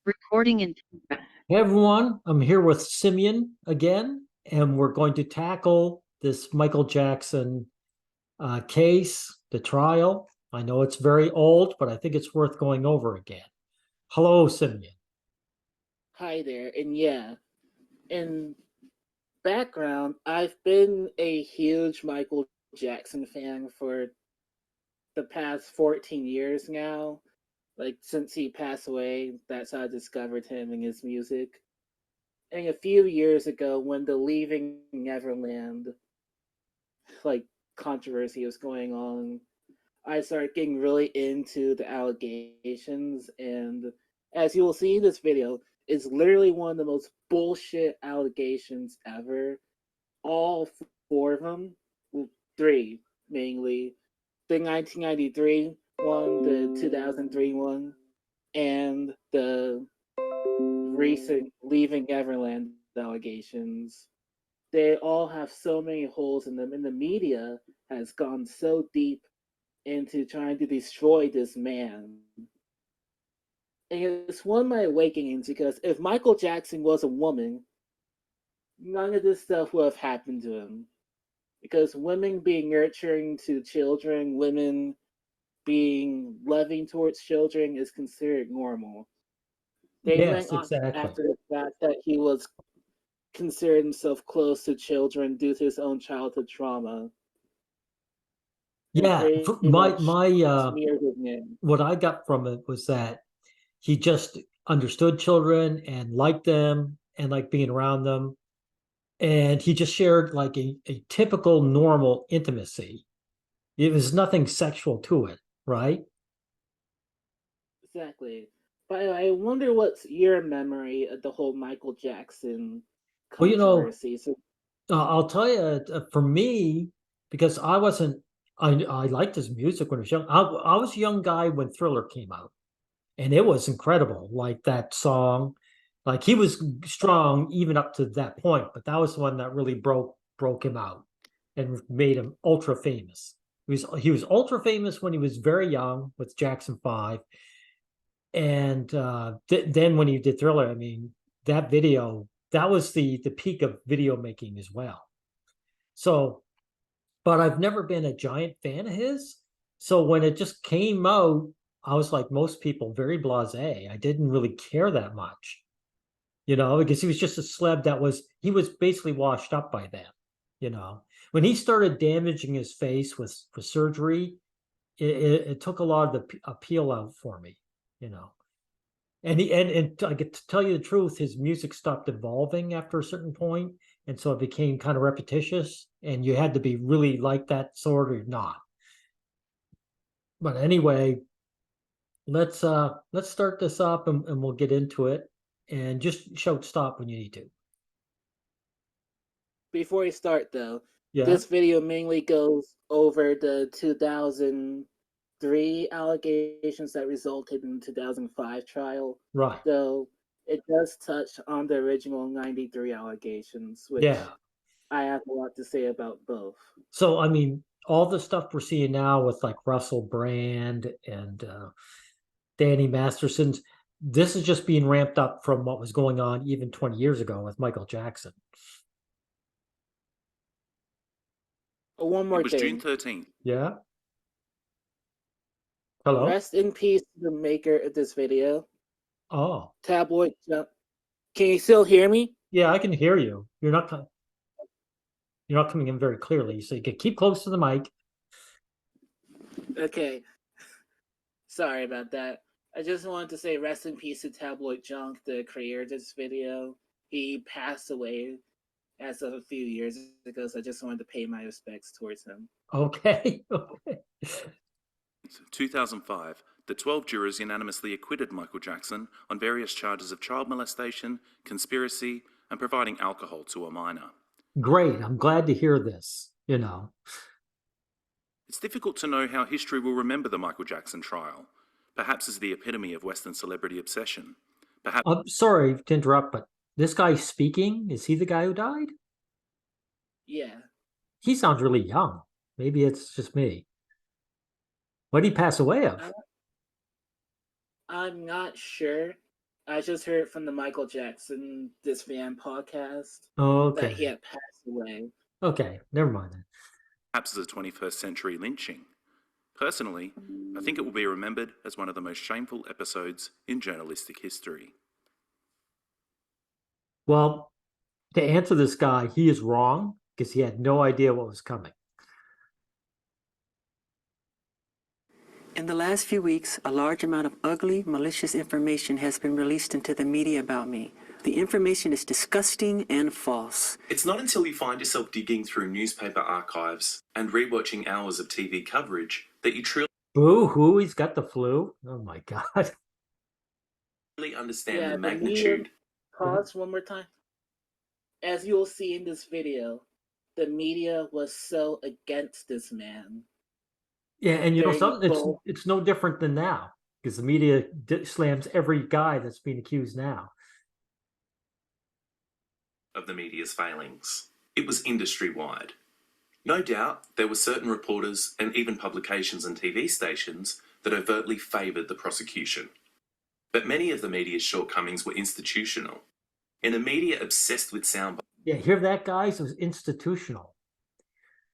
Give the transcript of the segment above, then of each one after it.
Recording in. Hey everyone, I'm here with Simeon again, and we're going to tackle this Michael Jackson case, the trial. I know it's very old, but I think it's worth going over again. Hello, Simeon. Hi there, and yeah, in background, I've been a huge Michael Jackson fan for the past 14 years now. Like, since he passed away, that's how I discovered him and his music. And a few years ago, when the Leaving Neverland, like, controversy was going on, I started getting really into the allegations, and as you will see in this video, it's literally one of the most bullshit allegations ever. All four of them, well, three mainly, the 1993 one, the 2003 one, and the recent Leaving Everland allegations. They all have so many holes in them, and the media has gone so deep into trying to destroy this man. And it's one of my awakenings because if Michael Jackson was a woman, none of this stuff would have happened to him. Because women being nurturing to children, women being loving towards children is considered normal. They went Yes, on exactly. after the fact that he was considered himself close to children due to his own childhood trauma and Yeah, pretty my much my smeared his name. what I got from it was that he just understood children and liked them and liked being around them, and he just shared like a typical normal intimacy. It was nothing sexual to it, right? Exactly. But I wonder what's your memory of the whole Michael Jackson Well, controversy. So I'll tell you, for me, because I liked his music when I was young. I was a young guy when Thriller came out, and it was incredible. Like that song, like he was strong even up to that point, but that was the one that really broke him out and made him ultra famous. He was ultra famous when he was very young with Jackson 5, and then when he did Thriller, I mean, that video, that was the peak of video making as well. So, but I've never been a giant fan of his. So when it just came out, I was like most people, very blasé. I didn't really care that much, because he was just a celeb he was basically washed up by then, you know. When he started damaging his face with surgery, it took a lot of the appeal out for me, you know. And I get to tell you the truth, his music stopped evolving after a certain point, and so it became kind of repetitious, and you had to be really like that sort or not. But anyway, let's start this up, and we'll get into it. And just shout stop when you need to. before we start though, Yeah, this video mainly goes over the 2003 allegations that resulted in the 2005 trial, right. though it does touch on the original 93 allegations, which Yeah. I have a lot to say about both. So I mean, all the stuff we're seeing now with like Russell Brand and Danny Masterson's, this is just being ramped up from what was going on even 20 years ago with Michael Jackson. One It more was June thing. 13th. Yeah. Hello. Rest in peace to the maker of this video. Oh, Tabloid Jump. Can you still hear me? yeah, I can hear you. You're not coming in very clearly, so you can keep close to the mic. Okay. Sorry about that. I just wanted to say rest in peace to Tabloid Junk, the creator of this video. He passed away as of a few years ago, so I just wanted to pay my respects towards him. Okay. Okay. 2005, the 12 jurors unanimously acquitted Michael Jackson on various charges of child molestation, conspiracy, and providing alcohol to a minor. Great. I'm glad to hear this, It's difficult to know how history will remember the Michael Jackson trial, perhaps as the epitome of Western celebrity obsession. Perhaps I'm sorry to interrupt, but this guy speaking, is he the guy who died? Yeah. He sounds really young. Maybe it's just me. What did he pass away of? I'm not sure. I just heard from the Michael Jackson This Fan podcast Oh, that he okay. had passed away. Okay, never mind then. Perhaps as a 21st century lynching. Personally, I think it will be remembered as one of the most shameful episodes in journalistic history. Well, to answer this guy, he is wrong because he had no idea what was coming. In the last few weeks, a large amount of ugly, malicious information has been released into the media about me. The information is disgusting and false. It's not until you find yourself digging through newspaper archives and rewatching hours of TV coverage that you truly Boo-hoo, he's got the flu. Oh my God. understand Yeah, the the media- magnitude. Pause one more time. As you'll see in this video, the media was so against this man. Yeah, and you know Very something, bold. it's no different than now because the media slams every guy that's being accused now. Of the media's failings. It was industry-wide. No doubt, there were certain reporters and even publications and TV stations that overtly favoured the prosecution. But many of the media's shortcomings were institutional. In a media obsessed with sound Yeah, hear that, guys? It was institutional.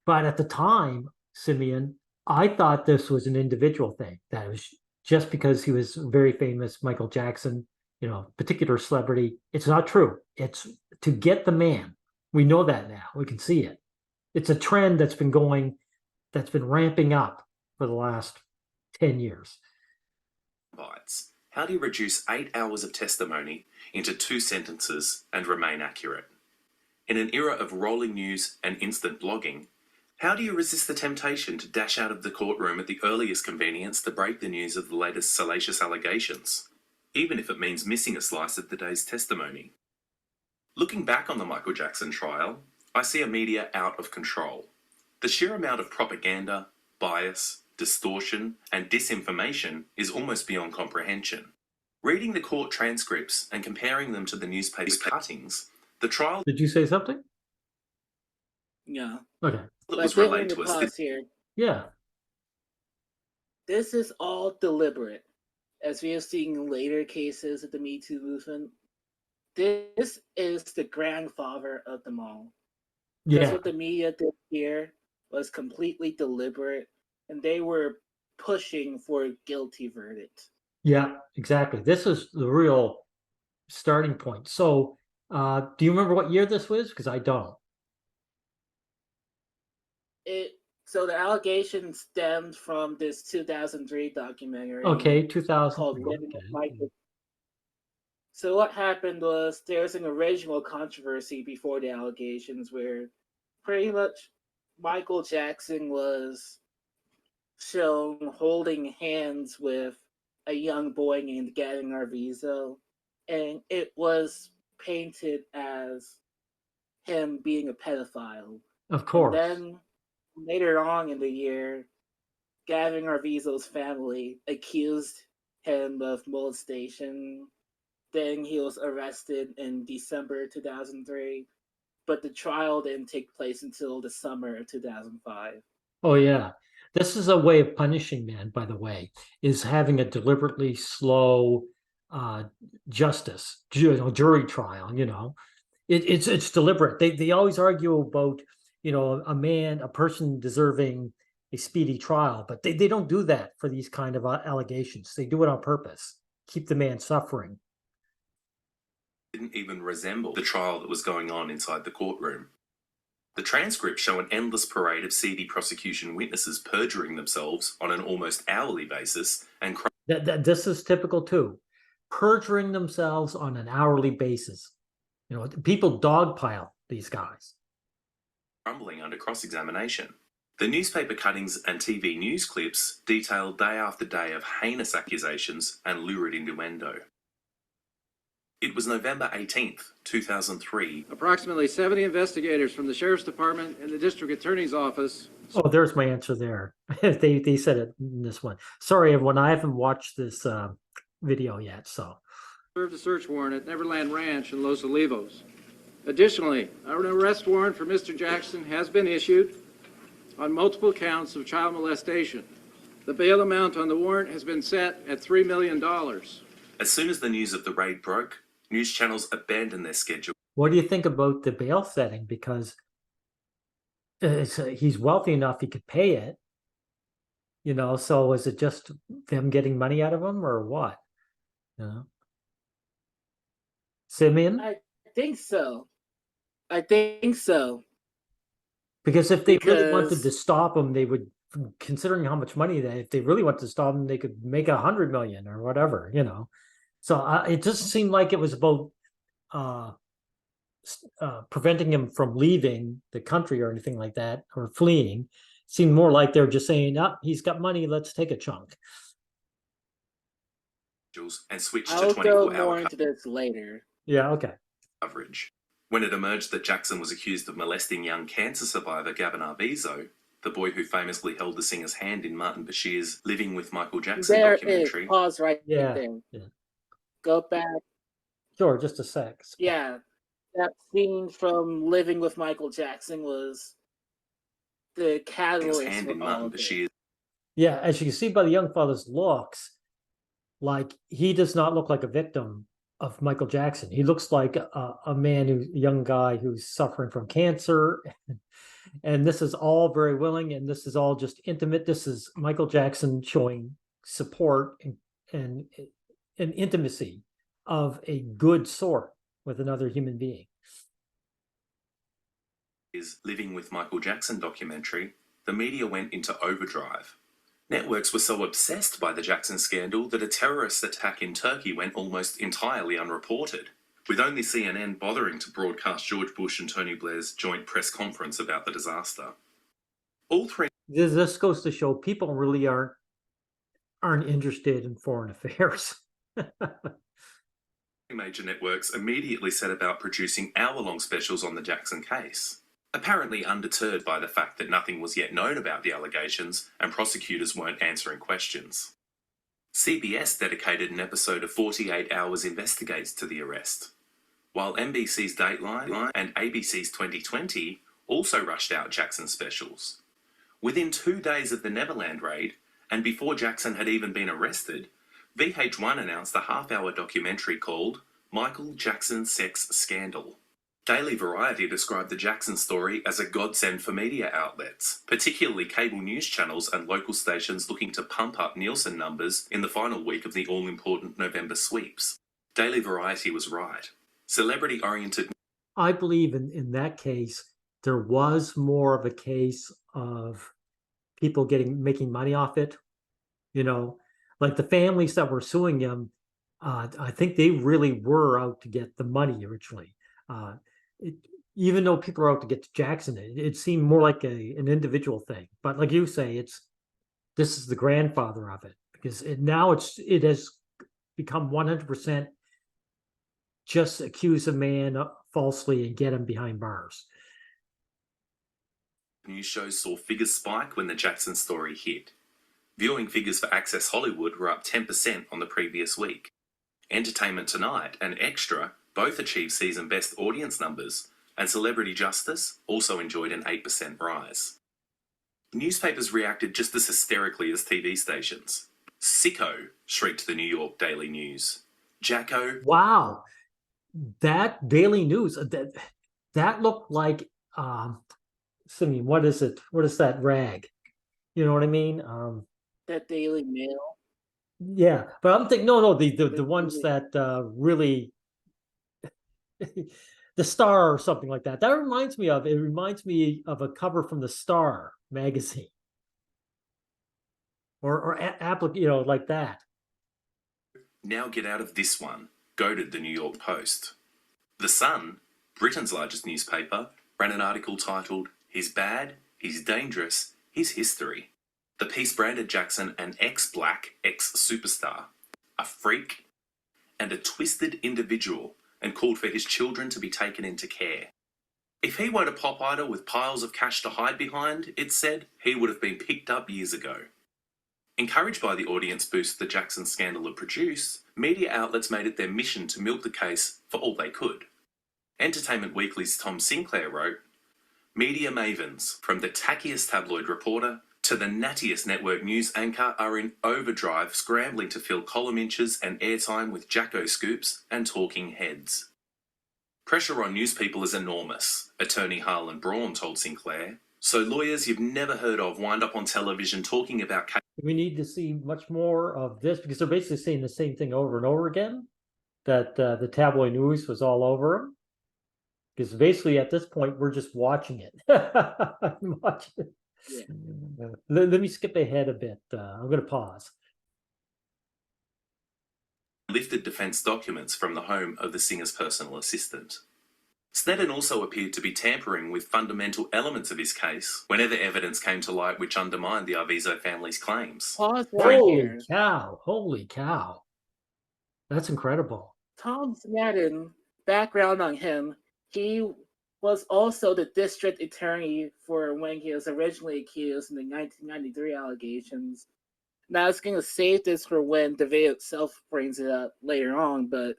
But at the time, Simeon, I thought this was an individual thing. That it was just because he was very famous, Michael Jackson, you know, particular celebrity. It's not true. It's to get the man. We know that now. We can see it. It's a trend that's been ramping up for the last 10 years. bites. How do you reduce 8 hours of testimony into 2 sentences and remain accurate? In an era of rolling news and instant blogging, how do you resist the temptation to dash out of the courtroom at the earliest convenience to break the news of the latest salacious allegations, even if it means missing a slice of the day's testimony? Looking back on the Michael Jackson trial, I see a media out of control. The sheer amount of propaganda, bias, distortion, and disinformation is almost beyond comprehension. Reading the court transcripts and comparing them to the newspaper cuttings, the trial Did you say something? Yeah. Okay. that But was I did relayed want to to us pause here. Yeah. This is all deliberate. As we have seen in later cases of the MeToo movement, this is the grandfather of them all. Because Yeah. what the media did here was completely deliberate, and they were pushing for a guilty verdict. Yeah, exactly. This is the real starting point. So, do you remember what year this was? Because I don't. So the allegation stemmed from this 2003 documentary. Okay, 2000. Called Women of Michael. So what happened was there's an original controversy before the allegations where pretty much Michael Jackson was shown holding hands with a young boy named Gavin Arvizo, and it was painted as him being a pedophile. Of course. And then later on in the year, Gavin Arvizo's family accused him of molestation. Then he was arrested in December 2003, but the trial didn't take place until the summer of 2005. Oh, yeah. This is a way of punishing men, by the way, is having a deliberately slow justice, jury trial, you know. It's deliberate. They always argue about, you know, a person deserving a speedy trial, but they don't do that for these kind of allegations. They do it on purpose, keep the man suffering. didn't even resemble the trial that was going on inside the courtroom. The transcripts show an endless parade of seedy prosecution witnesses perjuring themselves on an almost hourly basis and This is typical too. Perjuring themselves on an hourly basis. You know, people dogpile these guys. crumbling under cross-examination. The newspaper cuttings and TV news clips detailed day after day of heinous accusations and lurid innuendo. It was November 18th, 2003. Approximately 70 investigators from the Sheriff's Department and the District Attorney's Office. Oh, there's my answer there. They said it in this one. Sorry, everyone, I haven't watched this video yet, so. Served a search warrant at Neverland Ranch in Los Olivos. Additionally, an arrest warrant for Mr. Jackson has been issued on multiple counts of child molestation. The bail amount on the warrant has been set at $3 million. As soon as the news of the raid broke, news channels abandoned their schedule. What do you think about the bail setting? Because he's wealthy enough he could pay it, so is it just them getting money out of him or what? Simeon? I think so. I think so. Because if they really wanted Because to stop him, they would, considering how much money if they really wanted to stop him, they could make 100 million or whatever, So it just seemed like it was about preventing him from leaving the country or anything like that, or fleeing. Seemed more like they're just saying, he's got money, let's take a chunk. And switched I'll to go 24-hour more into this later. Yeah, okay. coverage. When it emerged that Jackson was accused of molesting young cancer survivor Gavin Arvizo, the boy who famously held the singer's hand in Martin Bashir's Living with Michael Jackson There documentary. is. Pause right Yeah, there. yeah. Go back. Sure, just a sec. Yeah. That scene from Living with Michael Jackson was the His catalyst hand for in all Martin of it. Bashir's Yeah, as you can see by the young fella's looks, like he does not look like a victim of Michael Jackson. He looks like a young guy who's suffering from cancer. And this is all very willing, and this is all just intimate. This is Michael Jackson showing support and intimacy of a good sort with another human being. Living with Michael Jackson documentary, the media went into overdrive. Networks were so obsessed by the Jackson scandal that a terrorist attack in Turkey went almost entirely unreported, with only CNN bothering to broadcast George Bush and Tony Blair's joint press conference about the disaster. All three This goes to show people really aren't interested in foreign affairs. major networks immediately set about producing hour-long specials on the Jackson case, apparently undeterred by the fact that nothing was yet known about the allegations and prosecutors weren't answering questions. CBS dedicated an episode of 48 Hours Investigates to the arrest, while NBC's Dateline and ABC's 2020 also rushed out Jackson specials. Within 2 days of the Neverland raid, and before Jackson had even been arrested, VH1 announced a half-hour documentary called Michael Jackson Sex Scandal. Daily Variety described the Jackson story as a godsend for media outlets, particularly cable news channels and local stations looking to pump up Nielsen numbers in the final week of the all-important November sweeps. Daily Variety was right. Celebrity-oriented... I believe in that case, there was more of a case of people making money off it. Like the families that were suing him, I think they really were out to get the money originally. Even though people are out to get to Jackson, it seemed more like an individual thing. But like you say, this is the grandfather of it, because it has become 100% just accuse a man falsely and get him behind bars. News shows saw figures spike when the Jackson story hit. Viewing figures for Access Hollywood were up 10% on the previous week. Entertainment Tonight and Extra both achieved season best audience numbers, and Celebrity Justice also enjoyed an 8% rise. Newspapers reacted just as hysterically as TV stations. "Sicko," shrieked the New York Daily News. "Jacko." Wow, that Daily News, that looked like, Simeon, what is it? What is that rag? You know what I mean? That Daily Mail. Yeah, but I'm thinking, no, the ones that really, the Star or something like that. That reminds me of a cover from the Star magazine, or like that. "Now get out of this one," goaded the New York Post. The Sun, Britain's largest newspaper, ran an article titled, "He's Bad, He's Dangerous, He's History." The piece branded Jackson an ex-black, ex-superstar, a freak, and a twisted individual, and called for his children to be taken into care. If he weren't a pop idol with piles of cash to hide behind, it said, he would have been picked up years ago. Encouraged by the audience boost the Jackson scandal had produced, media outlets made it their mission to milk the case for all they could. Entertainment Weekly's Tom Sinclair wrote, "Media mavens, from the tackiest tabloid reporter to the nattiest network news anchor are in overdrive, scrambling to fill column inches and airtime with jacko scoops and talking heads. Pressure on news people is enormous, attorney Harlan Braun told Sinclair. So lawyers you've never heard of wind up on television talking about We need to see much more of this because they're basically saying the same thing over and over again, that the tabloid news was all over them. Because basically at this point, we're just watching it. Watching it. Yeah. Let me skip ahead a bit. I'm going to pause. lifted defence documents from the home of the singer's personal assistant. Sneddon also appeared to be tampering with fundamental elements of his case whenever evidence came to light which undermined the Arvizo family's claims. Pause right Holy here. cow. Holy cow. That's incredible. Tom Sneddon, background on him, he was also the district attorney for when he was originally accused in the 1993 allegations. Now, I was going to save this for when the video itself brings it up later on, but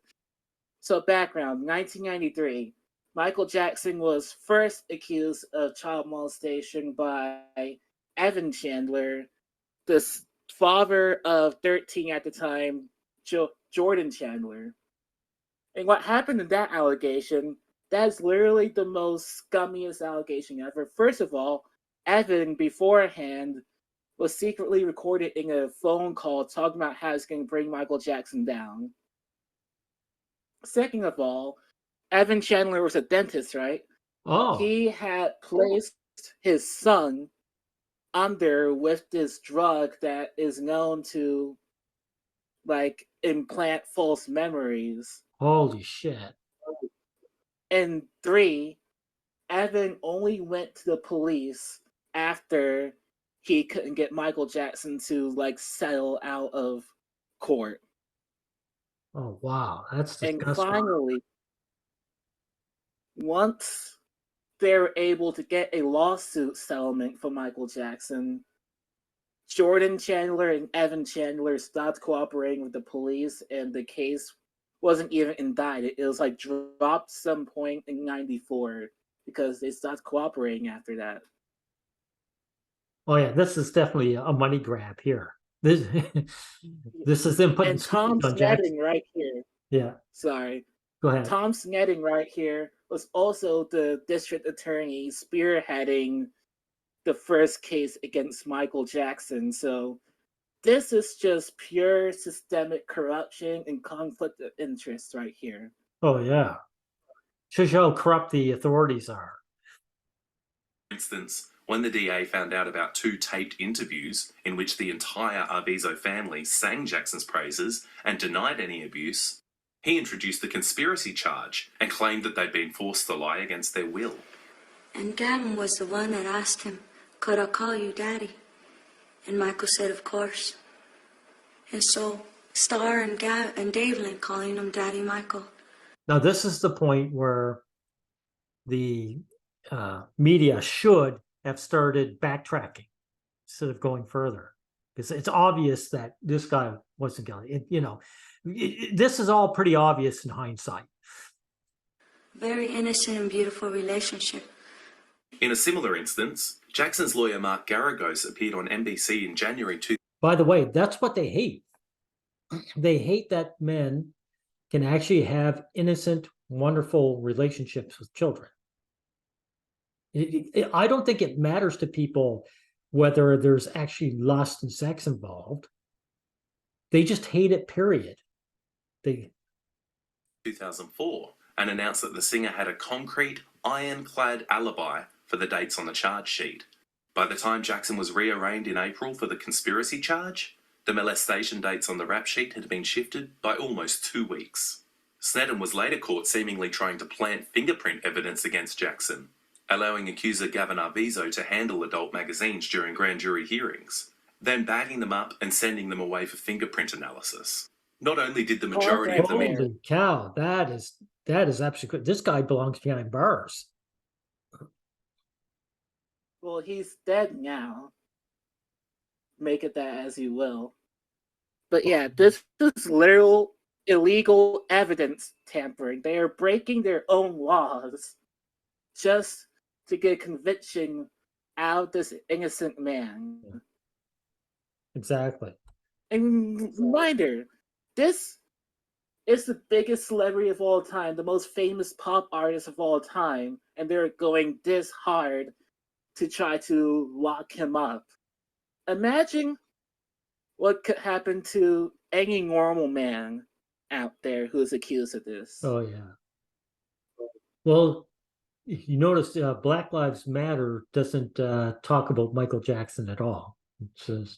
so background, 1993, Michael Jackson was first accused of child molestation by Evan Chandler, the father of 13 at the time, Jordan Chandler. And what happened in that allegation, that's literally the most scummiest allegation ever. First of all, Evan beforehand was secretly recorded in a phone call talking about how he's going to bring Michael Jackson down. Second of all, Evan Chandler was a dentist, right? Oh. He had placed his son under with this drug that is known to like implant false memories. Holy shit. And 3, Evan only went to the police after he couldn't get Michael Jackson to like settle out of court. Oh, wow. That's disgusting. And finally, once they were able to get a lawsuit settlement for Michael Jackson, Jordan Chandler and Evan Chandler stopped cooperating with the police, and the case wasn't even indicted. It was like dropped some point in '94 because they stopped cooperating after that. Oh yeah, this is definitely a money grab here. This is them putting And Tom on Jackson. Sneddon right here. Yeah. Sorry. Go ahead. Tom Sneddon right here was also the district attorney spearheading the first case against Michael Jackson. So this is just pure systemic corruption and conflict of interest right here. Oh yeah. Shows you how corrupt the authorities are. For instance, when the DA found out about 2 taped interviews in which the entire Arvizo family sang Jackson's praises and denied any abuse, he introduced the conspiracy charge and claimed that they'd been forced to lie against their will. And Gavin was the one that asked him, "Could I call you Daddy?" And Michael said, "Of course." And so Star and Davelin calling him Daddy Michael. Now this is the point where the media should have started backtracking instead of going further, because it's obvious that this guy wasn't guilty. This is all pretty obvious in hindsight. Very innocent and beautiful relationship. In a similar instance, Jackson's lawyer Mark Garagos appeared on NBC in January 2000. By the way, that's what they hate. They hate that men can actually have innocent, wonderful relationships with children. I don't think it matters to people whether there's actually lust and sex involved. They just hate it, period. 2004, and announced that the singer had a concrete, ironclad alibi for the dates on the charge sheet. By the time Jackson was rearraigned in April for the conspiracy charge, the molestation dates on the rap sheet had been shifted by almost 2 weeks. Sneddon was later caught seemingly trying to plant fingerprint evidence against Jackson, allowing accuser Gavin Arvizo to handle adult magazines during grand jury hearings, then bagging them up and sending them away for fingerprint analysis. Not only did the majority of them... Holy cow, that is absolutely good. This guy belongs behind bars. Well, he's dead now. Make it that as you will. But yeah, this is literal illegal evidence tampering. They are breaking their own laws just to get conviction out of this innocent man. Exactly. And reminder, this is the biggest celebrity of all time, the most famous pop artist of all time, and they're going this hard to try to lock him up. Imagine what could happen to any normal man out there who's accused of this. Oh yeah. Well, you notice Black Lives Matter doesn't talk about Michael Jackson at all.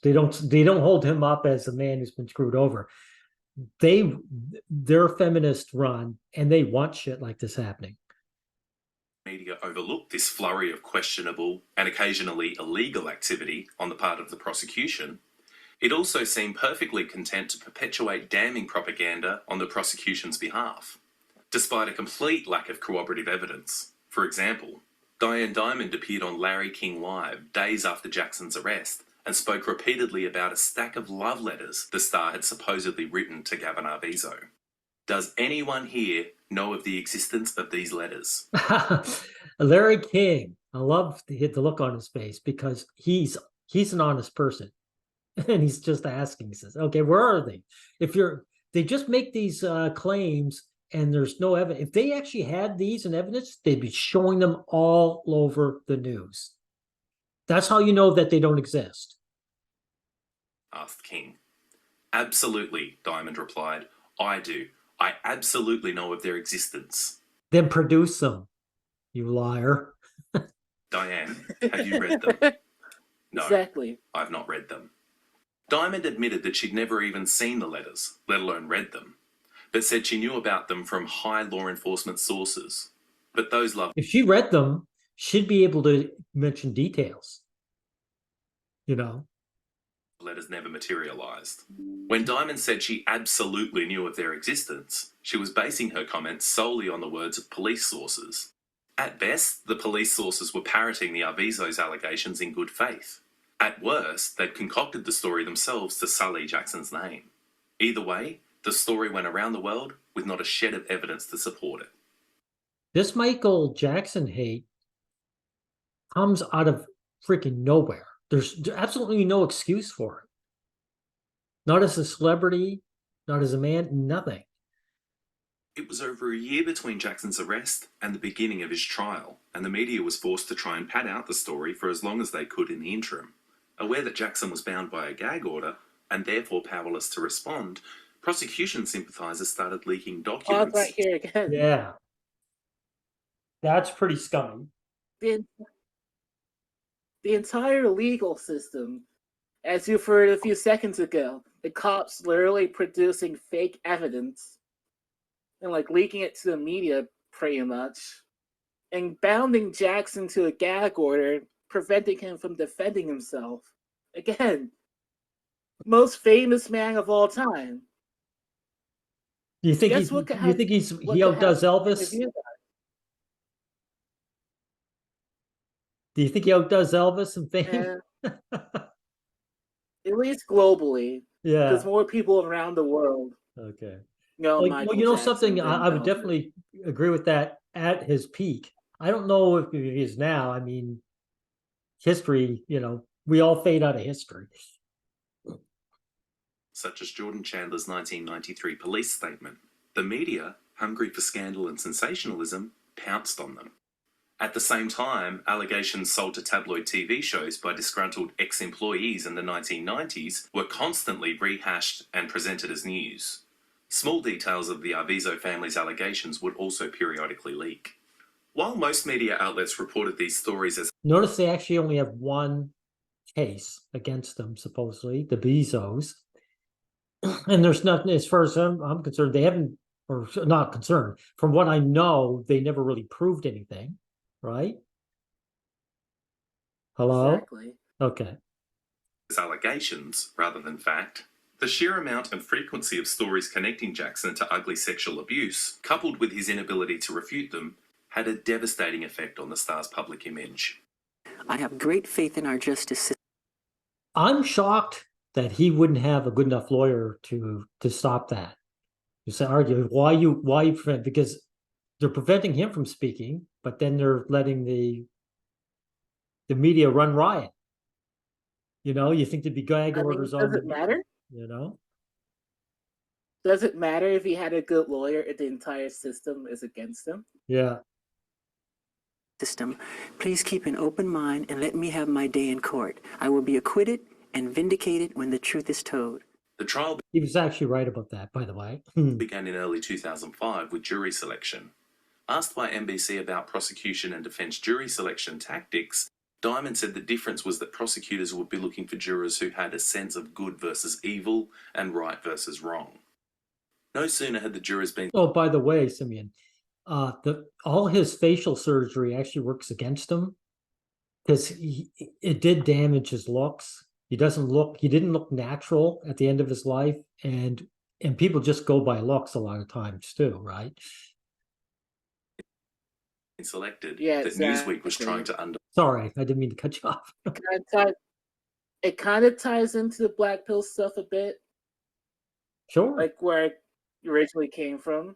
They don't hold him up as a man who's been screwed over. They're a feminist run, and they want shit like this happening. Media overlooked this flurry of questionable and occasionally illegal activity on the part of the prosecution. It also seemed perfectly content to perpetuate damning propaganda on the prosecution's behalf, despite a complete lack of corroborative evidence. For example, Diane Dimond appeared on Larry King Live days after Jackson's arrest and spoke repeatedly about a stack of love letters the star had supposedly written to Gavin Arvizo. Does anyone here know of the existence of these letters? Larry King, I love the look on his face because he's an honest person. And he's just asking, he says, okay, where are they? They just make these claims and there's no evidence. If they actually had these in evidence, they'd be showing them all over the news. That's how you know that they don't exist. Asked King. Absolutely, Diamond replied. I do. I absolutely know of their existence. Then produce them, you liar. Diane, have you read them? No, Exactly. I've not read them. Diamond admitted that she'd never even seen the letters, let alone read them, but said she knew about them from high law enforcement sources. But those love If she read them, she'd be able to mention details. You know? letters never materialized. When Diamond said she absolutely knew of their existence, she was basing her comments solely on the words of police sources. At best, the police sources were parroting the Arvizo's allegations in good faith. At worst, they'd concocted the story themselves to sully Jackson's name. Either way, the story went around the world with not a shed of evidence to support it. This Michael Jackson hate comes out of freaking nowhere. There's absolutely no excuse for it. Not as a celebrity, not as a man, nothing. It was over a year between Jackson's arrest and the beginning of his trial, and the media was forced to try and pad out the story for as long as they could in the interim. Aware that Jackson was bound by a gag order, and therefore powerless to respond, prosecution sympathisers started leaking Pause documents. right here again. Yeah. That's pretty scummy. The entire legal system, as you heard a few seconds ago, the cops literally producing fake evidence and like leaking it to the media pretty much, and bounding Jackson to a gag order, preventing him from defending himself. Again, most famous man of all time. Do you think Guess what could happen- he what could outdoes happen Elvis? if you- Do you think he outdoes Elvis in fame? At least globally, Yeah. because more people around the world Okay. know Well, Michael you know Jackson something, than I would Elvis. definitely agree with that at his peak. I don't know if he is now. I mean, history, we all fade out of history. Such as Jordan Chandler's 1993 police statement. The media, hungry for scandal and sensationalism, pounced on them. At the same time, allegations sold to tabloid TV shows by disgruntled ex-employees in the 1990s were constantly rehashed and presented as news. Small details of the Arvizo family's allegations would also periodically leak. While most media outlets reported these stories as Notice they actually only have one case against them, supposedly, the Bezos. And there's nothing, as far as I'm concerned, they haven't, or not concerned. From what I know, they never really proved anything, right? Hello? Exactly. Okay. allegations rather than fact, the sheer amount and frequency of stories connecting Jackson to ugly sexual abuse, coupled with his inability to refute them, had a devastating effect on the star's public image. I have great faith in our justice system. I'm shocked that he wouldn't have a good enough lawyer to stop that. You say, argue why you prevent, because they're preventing him from speaking, but then they're letting the the media run riot. You think there'd be gag I mean, orders on does it matter? Does it matter if he had a good lawyer if the entire system is against him? Yeah. System. Please keep an open mind and let me have my day in court. I will be acquitted and vindicated when the truth is told. The trial He was actually right about that, by the way. began in early 2005 with jury selection. Asked by NBC about prosecution and defense jury selection tactics, Diamond said the difference was that prosecutors would be looking for jurors who had a sense of good versus evil and right versus wrong. No sooner had the jurors been Oh, by the way, Simeon, all his facial surgery actually works against him because it did damage his looks. He didn't look natural at the end of his life, and people just go by looks a lot of times too, right? selected, Yeah, that Newsweek was exactly. trying to under. Sorry, I didn't mean to cut you off. It kind of ties into the black pill stuff a bit, Sure. like where it originally came from.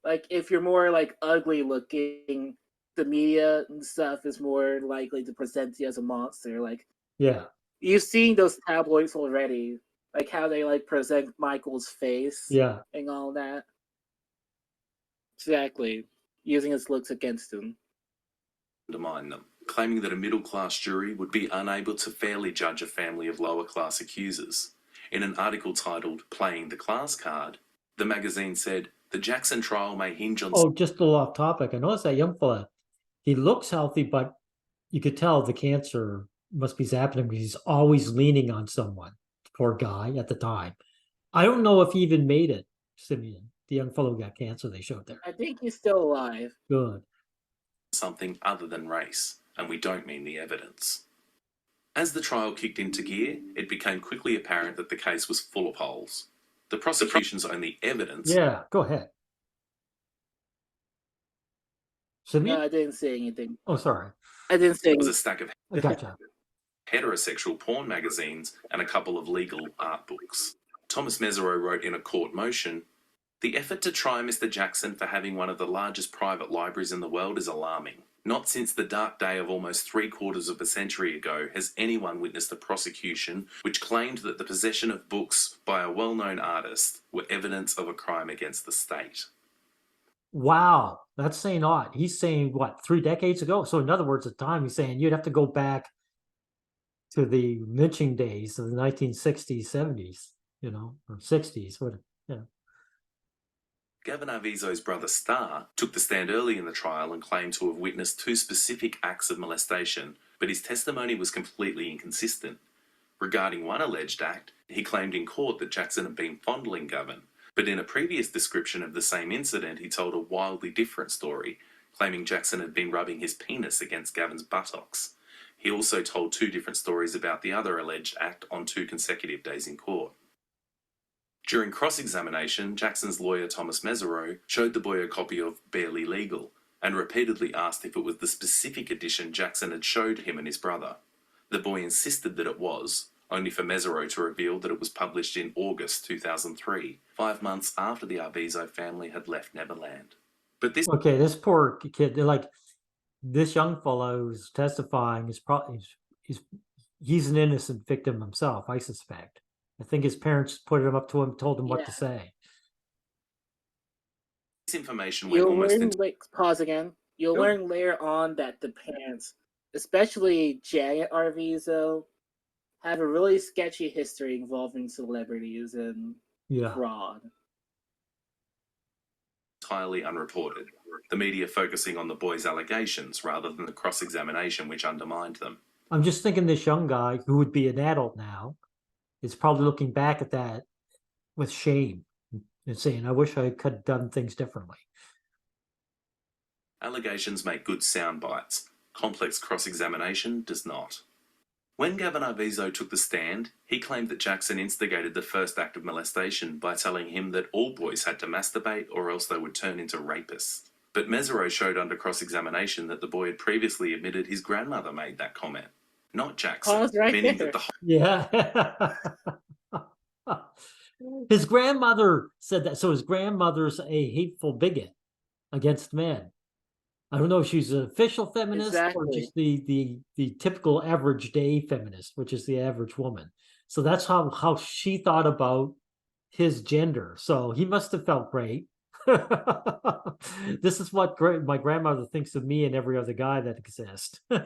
Like if you're more like ugly looking, the media and stuff is more likely to present you as a monster. Like Yeah. you've seen those tabloids already, like how they like present Michael's face, Yeah. and all that. Exactly, using his looks against him. Undermine them, claiming that a middle-class jury would be unable to fairly judge a family of lower-class accusers. In an article titled "Playing the Class Card," the magazine said, "The Jackson trial may hinge on..." Oh, just a little off topic. I noticed that young fella, he looks healthy, but you could tell the cancer must be zapping him because he's always leaning on someone. Poor guy at the time. I don't know if he even made it, Simeon, the young fellow who got cancer they showed there. I think he's still alive. Good. Something other than race, and we don't mean the evidence. As the trial kicked into gear, it became quickly apparent that the case was full of holes. The prosecution's only evidence... Yeah, go ahead. Simeon? No, I didn't say anything. Oh, sorry. I didn't say was anything. a stack of I gotcha. heterosexual porn magazines and a couple of legal art books. Thomas Mesereau wrote in a court motion, "The effort to try Mr. Jackson for having one of the largest private libraries in the world is alarming. Not since the dark day of almost 3/4 of a century ago has anyone witnessed a prosecution which claimed that the possession of books by a well-known artist were evidence of a crime against the state." Wow, that's saying a lot. He's saying, what, 3 decades ago? So in other words, at the time, he's saying you'd have to go back to the lynching days of the 1960s, 70s, or 60s. Gavin Arvizo's brother Starr took the stand early in the trial and claimed to have witnessed 2 specific acts of molestation, but his testimony was completely inconsistent. Regarding one alleged act, he claimed in court that Jackson had been fondling Gavin, but in a previous description of the same incident, he told a wildly different story, claiming Jackson had been rubbing his penis against Gavin's buttocks. He also told 2 different stories about the other alleged act on 2 consecutive days in court. During cross-examination, Jackson's lawyer Thomas Mesereau showed the boy a copy of Barely Legal and repeatedly asked if it was the specific edition Jackson had showed him and his brother. The boy insisted that it was, only for Mesereau to reveal that it was published in August 2003, 5 months after the Arvizo family had left Neverland. But this... Okay, this poor kid, this young fellow who's testifying is probably, he's an innocent victim himself, I suspect. I think his parents put him up to him, told him what to say. This information went almost into... Pause again. You'll learn later on that the parents, especially Janet Arvizo, have a really sketchy history involving celebrities and fraud. Entirely unreported, the media focusing on the boy's allegations rather than the cross-examination which undermined them. I'm just thinking this young guy, who would be an adult now, is probably looking back at that with shame and saying, I wish I could have done things differently. Allegations make good sound bites. Complex cross-examination does not. When Gavin Arvizo took the stand, he claimed that Jackson instigated the first act of molestation by telling him that all boys had to masturbate or else they would turn into rapists. But Mesereau showed under cross-examation that the boy had previously admitted his grandmother made that comment, not Jackson, meaning that the... Yeah. His grandmother said that. So his grandmother's a hateful bigot against men. I don't know if she's an official feminist or Exactly. just the typical average day feminist, which is the average woman. So that's how she thought about his gender. So he must have felt great. This is what my grandmother thinks of me and every other guy that exists. And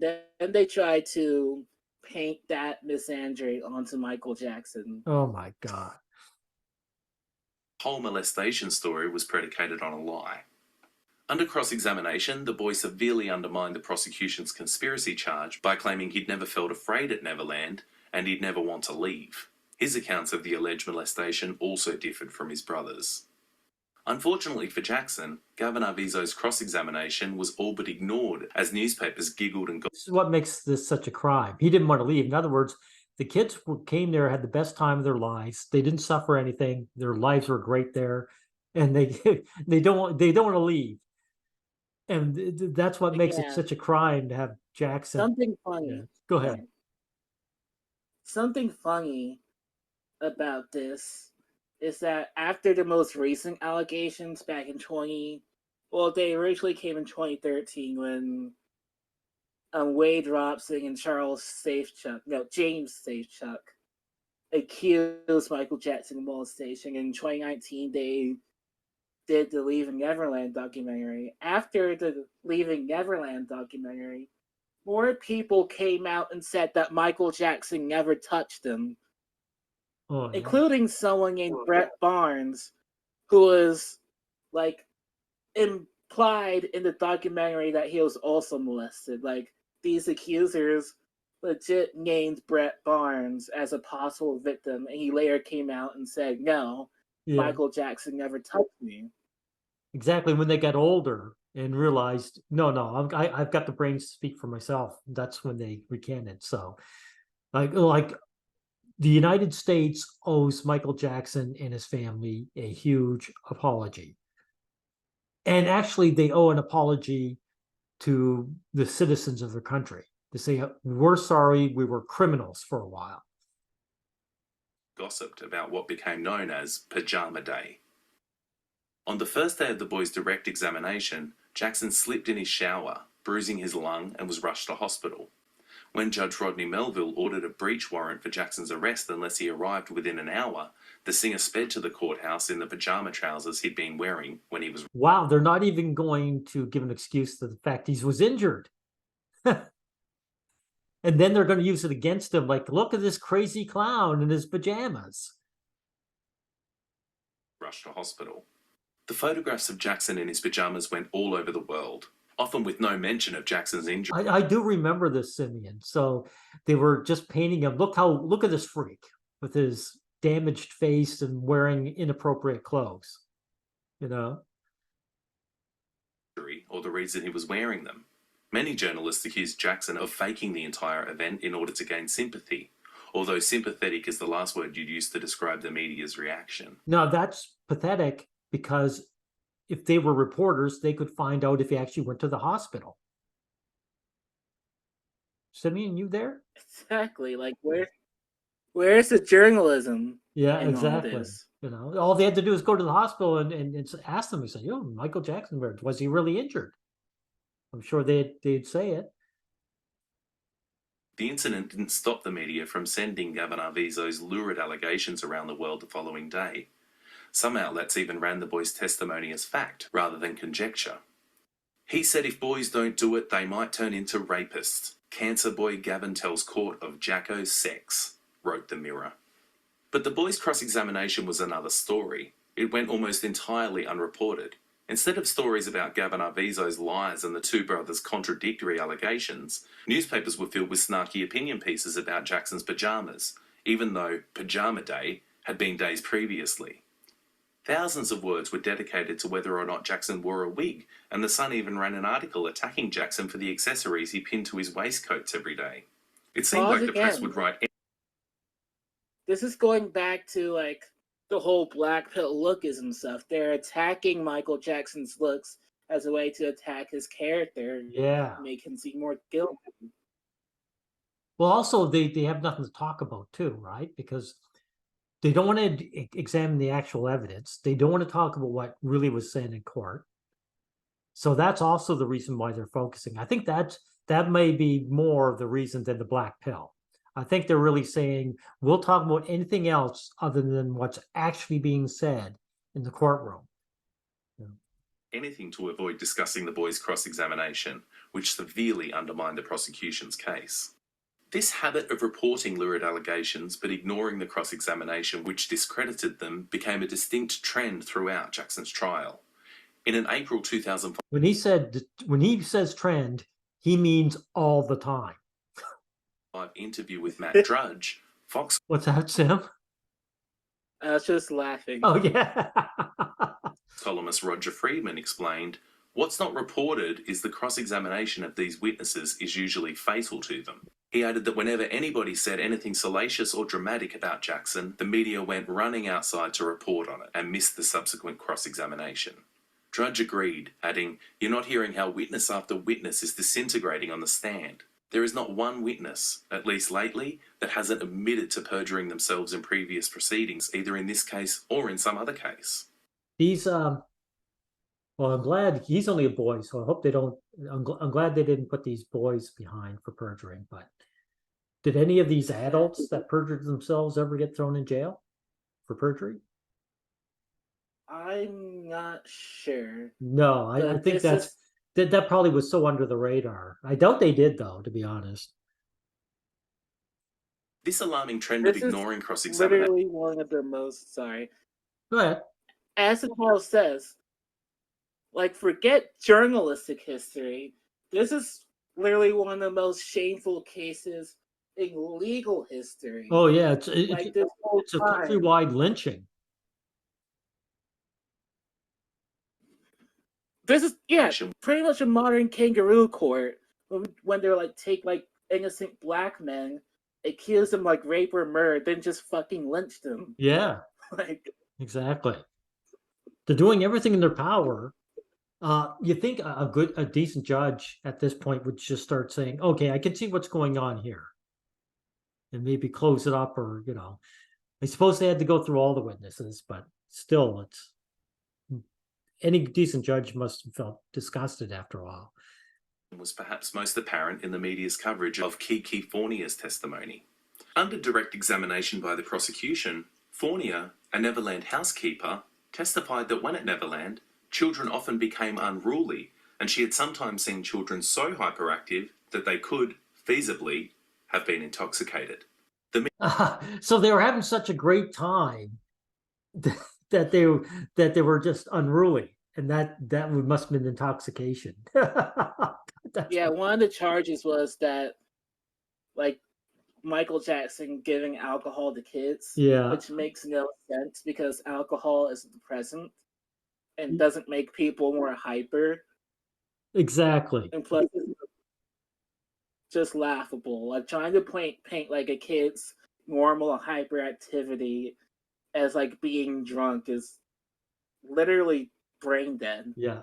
then they try to paint that misandry onto Michael Jackson. Oh my God. The whole molestation story was predicated on a lie. Under cross-examination, the boy severely undermined the prosecution's conspiracy charge by claiming he'd never felt afraid at Neverland and he'd never want to leave. His accounts of the alleged molestation also differed from his brother's. Unfortunately for Jackson, Governor Arvizo's cross-examination was all but ignored as newspapers giggled and This is what makes this such a crime. He didn't want to leave. In other words, the kids came there, had the best time of their lives. They didn't suffer anything. Their lives were great there, and they don't want to leave. And that's what makes it such a crime to have Jackson. Something funny. Yeah. Go ahead. Something funny about this is that after the most recent allegations back in they originally came in 2013 when Wade Robson and James Safechuck accused Michael Jackson of molestation. In 2019, they did the Leaving Neverland documentary. After the Leaving Neverland documentary, more people came out and said that Michael Jackson never touched them, including someone named Brett Barnes, who was implied in the documentary that he was also molested. These accusers legit named Brett Barnes as a possible victim, and he later came out and said, "No, Michael Jackson never touched me." Exactly. When they got older and realized, no, I've got the brains to speak for myself. That's when they recanted. So, like the United States owes Michael Jackson and his family a huge apology. And actually, they owe an apology to the citizens of their country to say, we're sorry, we were criminals for a while. gossiped about what became known as Pajama Day. On the first day of the boy's direct examination, Jackson slipped in his shower, bruising his lung, and was rushed to hospital. When Judge Rodney Melville ordered a breach warrant for Jackson's arrest unless he arrived within an hour, the singer sped to the courthouse in the pajama trousers he'd been wearing when he was... Wow, they're not even going to give an excuse to the fact he was injured. And then they're going to use it against him, like, look at this crazy clown in his pajamas. Rushed to hospital. The photographs of Jackson in his pajamas went all over the world, often with no mention of Jackson's injury. I do remember this, Simeon. So they were just painting him. Look at this freak with his damaged face and wearing inappropriate clothes, you know? Or the reason he was wearing them. Many journalists accused Jackson of faking the entire event in order to gain sympathy, although sympathetic is the last word you'd use to describe the media's reaction. No, that's pathetic, because if they were reporters, they could find out if he actually went to the hospital. Simeon, you there? Exactly. Like, where's the journalism? Yeah, in all exactly. this? You know, all they had to do is go to the hospital and ask them. He said, "Yo, Michael Jackson, was he really injured?" I'm sure they'd say it. The incident didn't stop the media from sending Governor Arvizo's lurid allegations around the world the following day. Some outlets even ran the boy's testimony as fact rather than conjecture. He said if boys don't do it, they might turn into rapists. Cancer boy Gavin tells court of Jacko's sex, wrote the Mirror. But the boy's cross-examination was another story. It went almost entirely unreported. Instead of stories about Gavin Arvizo's lies and the two brothers' contradictory allegations, newspapers were filled with snarky opinion pieces about Jackson's pajamas, even though Pajama Day had been days previously. Thousands of words were dedicated to whether or not Jackson wore a wig, and The Sun even ran an article attacking Jackson for the accessories he pinned to his waistcoats every day. It seemed like the press would write... This is going back to, like, the whole black pill lookism stuff. They're attacking Michael Jackson's looks as a way to attack his character. Yeah. Make him seem more guilty. Well, also, they have nothing to talk about, too, right? Because they don't want to examine the actual evidence. They don't want to talk about what really was said in court. So that's also the reason why they're focusing. I think that may be more of the reason than the black pill. I think they're really saying we'll talk about anything else other than what's actually being said in the courtroom. Anything to avoid discussing the boys' cross-examination, which severely undermined the prosecution's case. This habit of reporting lurid allegations but ignoring the cross-examination which discredited them became a distinct trend throughout Jackson's trial. In an April 2005 When he says trend, he means all the time. interview with Matt Drudge, Fox What's that, Sam? I was just laughing. Oh yeah. columnist Roger Friedman explained, "What's not reported is the cross-examination of these witnesses is usually fatal to them." He added that whenever anybody said anything salacious or dramatic about Jackson, the media went running outside to report on it and missed the subsequent cross-examination. Drudge agreed, adding, "You're not hearing how witness after witness is disintegrating on the stand. There is not one witness, at least lately, that hasn't admitted to perjuring themselves in previous proceedings, either in this case or in some other case." These well, I'm glad he's only a boy, so I hope they don't. I'm glad they didn't put these boys behind for perjuring. But did any of these adults that perjured themselves ever get thrown in jail for perjury? I'm not sure. No, I But think this that probably was so under the radar. I doubt they did, though, to be honest. This alarming trend of This is ignoring cross-examination literally one of the most, sorry. Go ahead. As the title says, like, forget journalistic history. This is literally one of the most shameful cases in legal history. Oh yeah, Like, this whole it's a time. countrywide lynching. This is, yeah, pretty much a modern kangaroo court when they're like, take like innocent black men, accuse them like rape or murder, then just fucking lynch them. Yeah, Like, exactly. They're doing everything in their power. You think a decent judge at this point would just start saying, "Okay, I can see what's going on here," and maybe close it up, or I suppose they had to go through all the witnesses, but still, it's any decent judge must have felt disgusted after a while. was perhaps most apparent in the media's coverage of Kiki Fournier's testimony. Under direct examination by the prosecution, Fournier, a Neverland housekeeper, testified that when at Neverland, children often became unruly, and she had sometimes seen children so hyperactive that they could, feasibly, have been intoxicated. So they were having such a great time that they were just unruly, and that must have been intoxication. yeah, one of the charges was that, like, Michael Jackson giving alcohol to kids, Yeah. which makes no sense because alcohol is a depressant and doesn't make people more hyper. Exactly. And plus, it's just laughable. Like, trying to paint like a kid's normal hyperactivity as like being drunk is literally brain dead. Yeah.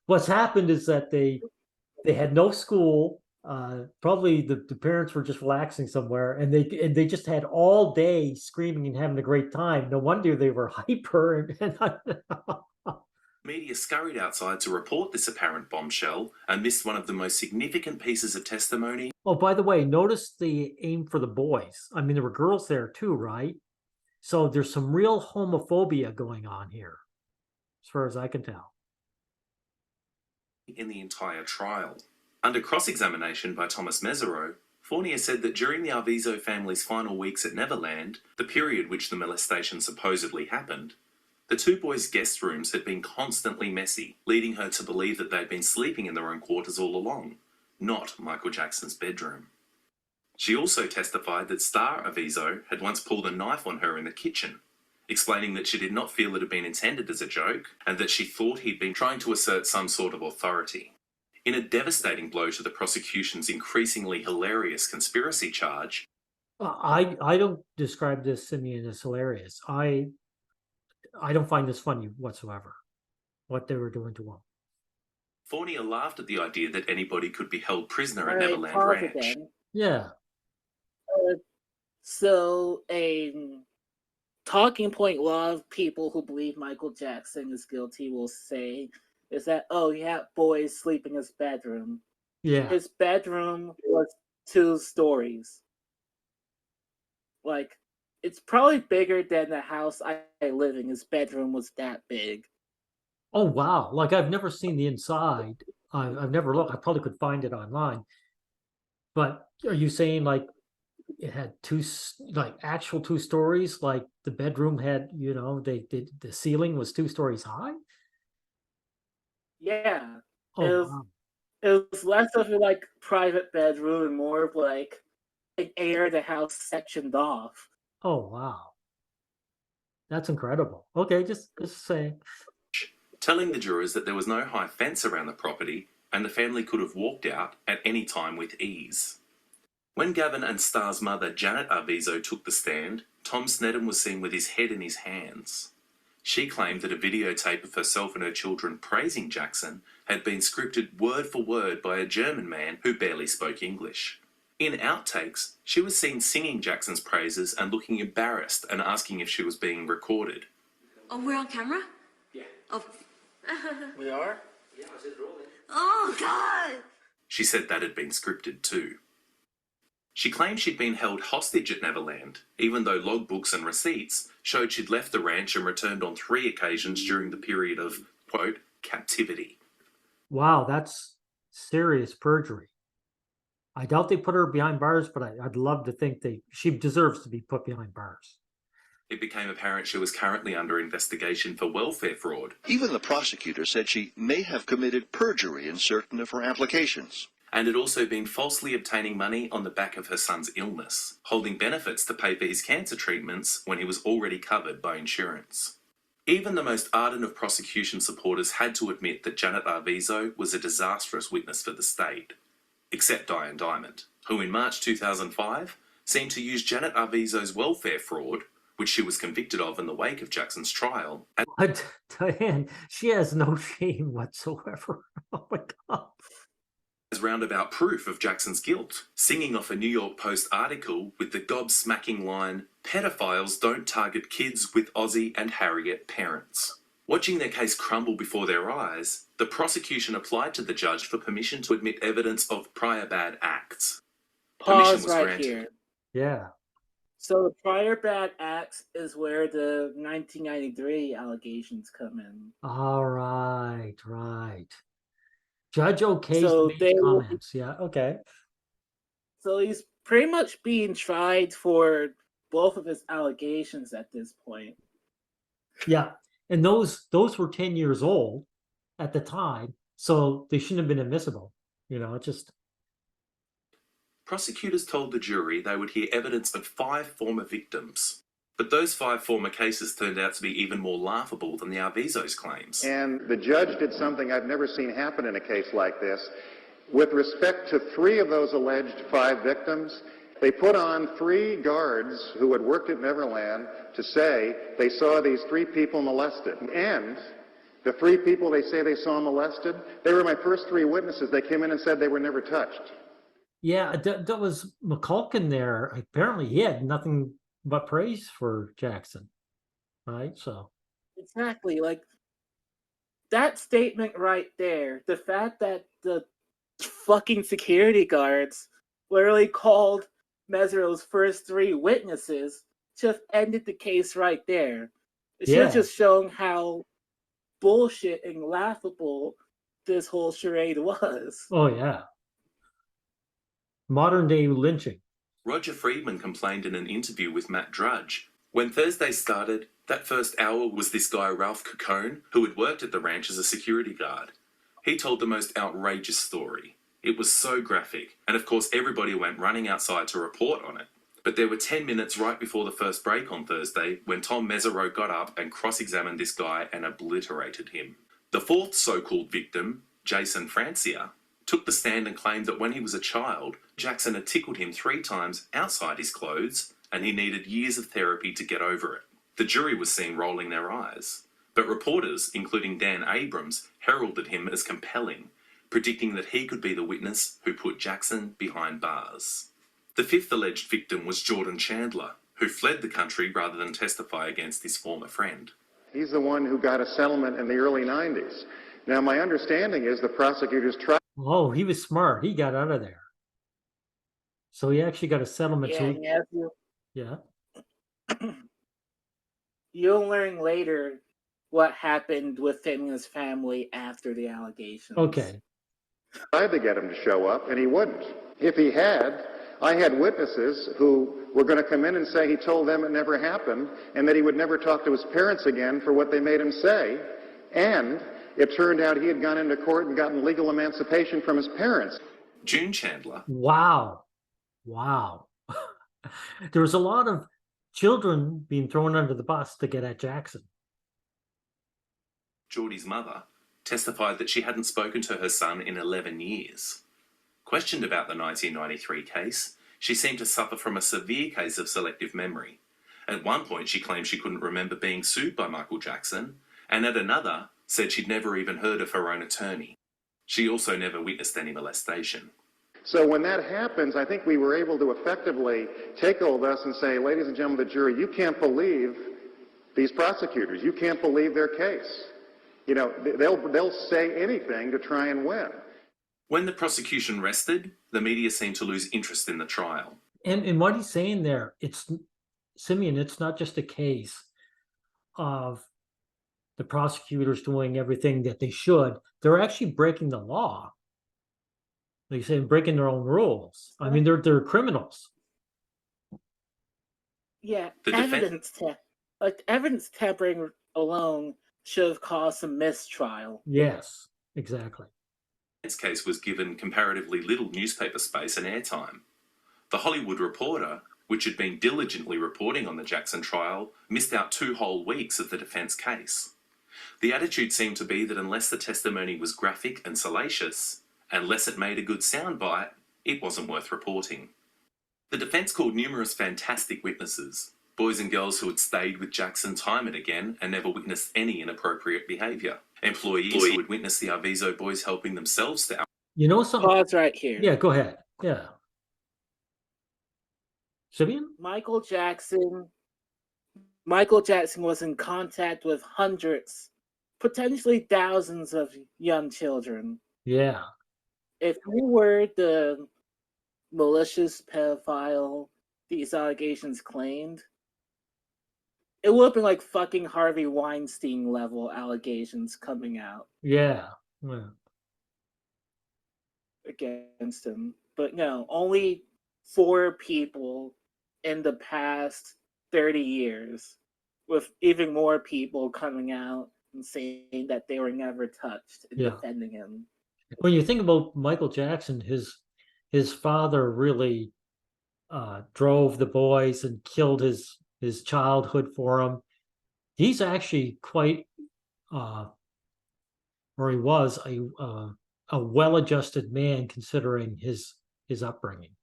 What's happened is that they had no school. Probably the parents were just relaxing somewhere, and they just had all day screaming and having a great time. No wonder they were hyper. Media scurried outside to report this apparent bombshell and missed one of the most significant pieces of testimony. Oh, by the way, notice the aim for the boys. I mean, there were girls there too, right? So there's some real homophobia going on here, as far as I can tell. In the entire trial. Under cross-examination by Thomas Mesereau, Fournier said that during the Arvizo family's final weeks at Neverland, the period which the molestation supposedly happened, the two boys' guest rooms had been constantly messy, leading her to believe that they'd been sleeping in their own quarters all along, not Michael Jackson's bedroom. She also testified that Star Arvizo had once pulled a knife on her in the kitchen, explaining that she did not feel it had been intended as a joke and that she thought he'd been trying to assert some sort of authority. In a devastating blow to the prosecution's increasingly hilarious conspiracy charge, I don't describe this, Simeon, as hilarious. I don't find this funny whatsoever, what they were doing to him. Fournier laughed at the idea that anybody could be held prisoner at All right, Neverland pause Ranch. again. Yeah. So a talking point a lot of people who believe Michael Jackson is guilty will say is that, oh, he had boys sleep in his bedroom. Yeah. His bedroom was 2 stories. Like, it's probably bigger than the house I live in. His bedroom was that big. Oh wow! Like I've never seen the inside. I've never looked. I probably could find it online. But are you saying like it had like actual 2 stories? Like the bedroom had, the ceiling was 2 stories high? Yeah. It Oh was wow! it was less of a like private bedroom and more of like an area the house sectioned off. Oh wow! That's incredible. Okay, just saying. telling the jurors that there was no high fence around the property and the family could have walked out at any time with ease. When Gavin and Star's mother, Janet Arvizo, took the stand, Tom Sneddon was seen with his head in his hands. She claimed that a videotape of herself and her children praising Jackson had been scripted word for word by a German man who barely spoke English. In outtakes, she was seen singing Jackson's praises and looking embarrassed and asking if she was being recorded. Oh, we're on camera? Yeah. Oh. We are? Oh, God! She said that had been scripted too. She claimed she'd been held hostage at Neverland, even though logbooks and receipts showed she'd left the ranch and returned on 3 occasions during the period of, quote, captivity. Wow, that's serious perjury. I doubt they put her behind bars, but I'd love to think she deserves to be put behind bars. It became apparent she was currently under investigation for welfare fraud. Even the prosecutor said she may have committed perjury in certain of her applications. And had also been falsely obtaining money on the back of her son's illness, holding benefits to pay for his cancer treatments when he was already covered by insurance. Even the most ardent of prosecution supporters had to admit that Janet Arvizo was a disastrous witness for the state. Except Diane Diamond, who in March 2005 seemed to use Janet Arvizo's welfare fraud, which she was convicted of in the wake of Jackson's trial. But Diane, she has no shame whatsoever. Oh my God. As roundabout proof of Jackson's guilt, singing off a New York Post article with the gobsmacking line, "Pedophiles don't target kids with Aussie and Harriet parents." Watching their case crumble before their eyes, the prosecution applied to the judge for permission to admit evidence of prior bad acts. Permission Pause was right granted. here. Yeah. So the prior bad acts is where the 1993 allegations come in. All right. Judge okays So the comments. Yeah. Okay. So he's pretty much being tried for both of his allegations at this point. Yeah. And those were 10 years old at the time, so they shouldn't have been admissible. It just. Prosecutors told the jury they would hear evidence of 5 former victims. But those 5 former cases turned out to be even more laughable than the Arvizo's claims. And the judge did something I've never seen happen in a case like this. With respect to 3 of those alleged 5 victims, they put on 3 guards who had worked at Neverland to say they saw these 3 people molested. And the 3 people they say they saw molested, they were my first 3 witnesses. They came in and said they were never touched. Yeah, that was McCulkin there. Apparently he had nothing but praise for Jackson, right? So exactly, like that statement right there, the fact that the fucking security guards literally called Mesereau's first 3 witnesses just ended the case right there. It should have just shown how bullshit and laughable this whole charade was. Oh yeah, modern day lynching. Roger Friedman complained in an interview with Matt Drudge. When Thursday started, that first hour was this guy Ralph Cacone, who had worked at the ranch as a security guard. He told the most outrageous story. It was so graphic, and of course everybody went running outside to report on it. But there were 10 minutes right before the first break on Thursday when Tom Mesereau got up and cross-examined this guy and obliterated him. The 4th so-called victim, Jason Francia, took the stand and claimed that when he was a child, Jackson had tickled him 3 times outside his clothes and he needed years of therapy to get over it. The jury was seen rolling their eyes, but reporters, including Dan Abrams, heralded him as compelling, predicting that he could be the witness who put Jackson behind bars. The 5th alleged victim was Jordan Chandler, who fled the country rather than testify against his former friend. He's the one who got a settlement in the early 90s. Now, my understanding is the prosecutors tried. Oh, he was smart. He got out of there. So he actually got a settlement. Yeah, So and yeah. you'll learn later what happened with him and his family after the allegations. Okay. Tried to get him to show up, and he wouldn't. If he had, I had witnesses who were going to come in and say he told them it never happened and that he would never talk to his parents again for what they made him say. And it turned out he had gone into court and gotten legal emancipation from his parents. June Chandler. Wow. Wow. There was a lot of children being thrown under the bus to get at Jackson. Geordie's mother, testified that she hadn't spoken to her son in 11 years. Questioned about the 1993 case, she seemed to suffer from a severe case of selective memory. At one point, she claimed she couldn't remember being sued by Michael Jackson, and at another, said she'd never even heard of her own attorney. She also never witnessed any molestation. So when that happens, I think we were able to effectively take all of us and say, ladies and gentlemen of the jury, you can't believe these prosecutors. You can't believe their case. You know, they'll say anything to try and win. When the prosecution rested, the media seemed to lose interest in the trial. And what he's saying there, Simeon, it's not just a case of the prosecutors doing everything that they should. They're actually breaking the law. Like you say, breaking their own rules. I mean, they're criminals. Yeah, The evidence tampering alone should have caused some mistrial. Yes, exactly. This case was given comparatively little newspaper space and airtime. The Hollywood Reporter, which had been diligently reporting on the Jackson trial, missed out 2 whole weeks of the defense case. The attitude seemed to be that unless the testimony was graphic and salacious, unless it made a good soundbite, it wasn't worth reporting. The defense called numerous fantastic witnesses, boys and girls who had stayed with Jackson time and again and never witnessed any inappropriate behaviour. Employees who had witnessed the Arvizo boys helping themselves to You know something? Pause right here. Yeah, go ahead. Yeah. Simeon? Michael Jackson was in contact with hundreds, potentially thousands of young children. Yeah. If you were the malicious pedophile these allegations claimed, it would have been like fucking Harvey Weinstein level allegations coming out Yeah. Yeah. against him. But no, only 4 people in the past 30 years, with even more people coming out and saying that they were never touched and Yeah. defending him. When you think about Michael Jackson, his father really drove the boys and killed his childhood for him. He's actually quite, or he was a well-adjusted man considering his upbringing.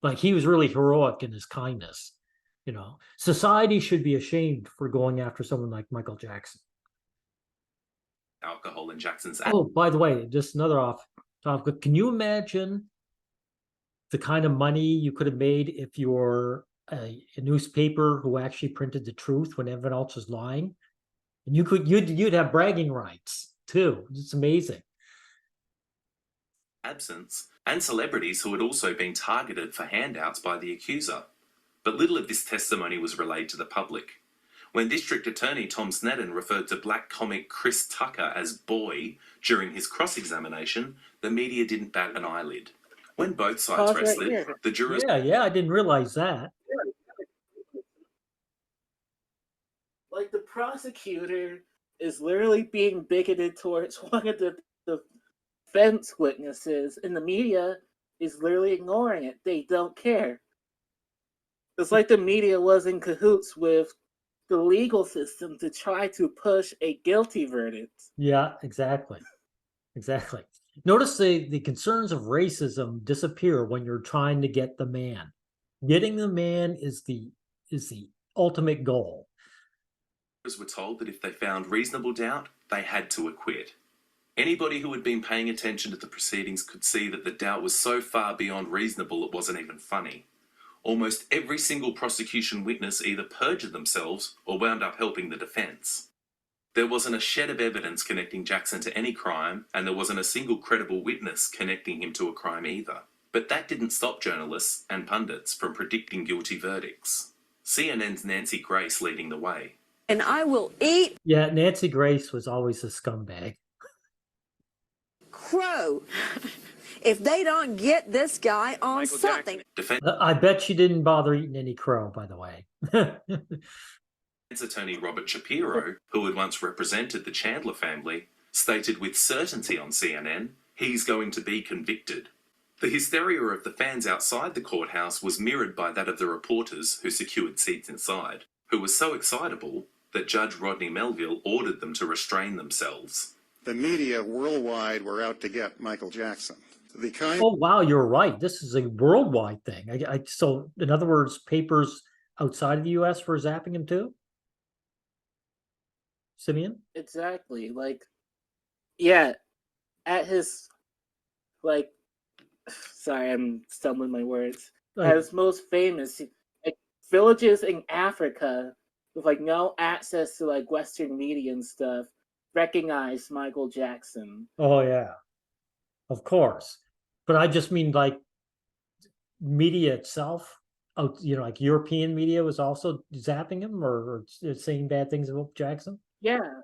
Like, he was really heroic in his kindness. You know, society should be ashamed for going after someone like Michael Jackson. alcohol in Jackson's. Oh, by the way, just another off topic. Can you imagine the kind of money you could have made if you were a newspaper who actually printed the truth when everyone else was lying? And you'd have bragging rights too. It's amazing. Absence, and celebrities who had also been targeted for handouts by the accuser. But little of this testimony was relayed to the public. When District Attorney Tom Sneddon referred to black comic Chris Tucker as boy during his cross-examination, the media didn't bat an eyelid. When both sides rested, the jurors... Yeah, I didn't realize that. Like, the prosecutor is literally being bigoted towards one of the defense witnesses, and the media is literally ignoring it. They don't care. It's like the media was in cahoots with the legal system to try to push a guilty verdict. Yeah, exactly. Exactly. Notice the concerns of racism disappear when you're trying to get the man. Getting the man is the ultimate goal. were told that if they found reasonable doubt, they had to acquit. Anybody who had been paying attention to the proceedings could see that the doubt was so far beyond reasonable it wasn't even funny. Almost every single prosecution witness either perjured themselves or wound up helping the defense. There wasn't a shed of evidence connecting Jackson to any crime, and there wasn't a single credible witness connecting him to a crime either. But that didn't stop journalists and pundits from predicting guilty verdicts. CNN's Nancy Grace leading the way. And I will eat Yeah, Nancy Grace was always a scumbag. crow if they don't get this guy on something. Defense I bet she didn't bother eating any crow, by the way. attorney Robert Shapiro, who had once represented the Chandler family, stated with certainty on CNN he's going to be convicted. The hysteria of the fans outside the courthouse was mirrored by that of the reporters who secured seats inside, who were so excitable that Judge Rodney Melville ordered them to restrain themselves. The media worldwide were out to get Michael Jackson. The kind Oh, wow, you're right. This is a worldwide thing. So, in other words, papers outside of the U.S. were zapping him too? Simeon? Exactly. Like, yeah, at his, like, sorry, I'm stumbling my words. At his most famous, like, villages in Africa with, like, no access to, like, Western media and stuff recognized Michael Jackson. Oh, yeah. Of course. But I just mean, like, media itself, like European media was also zapping him or saying bad things about Jackson? Yeah.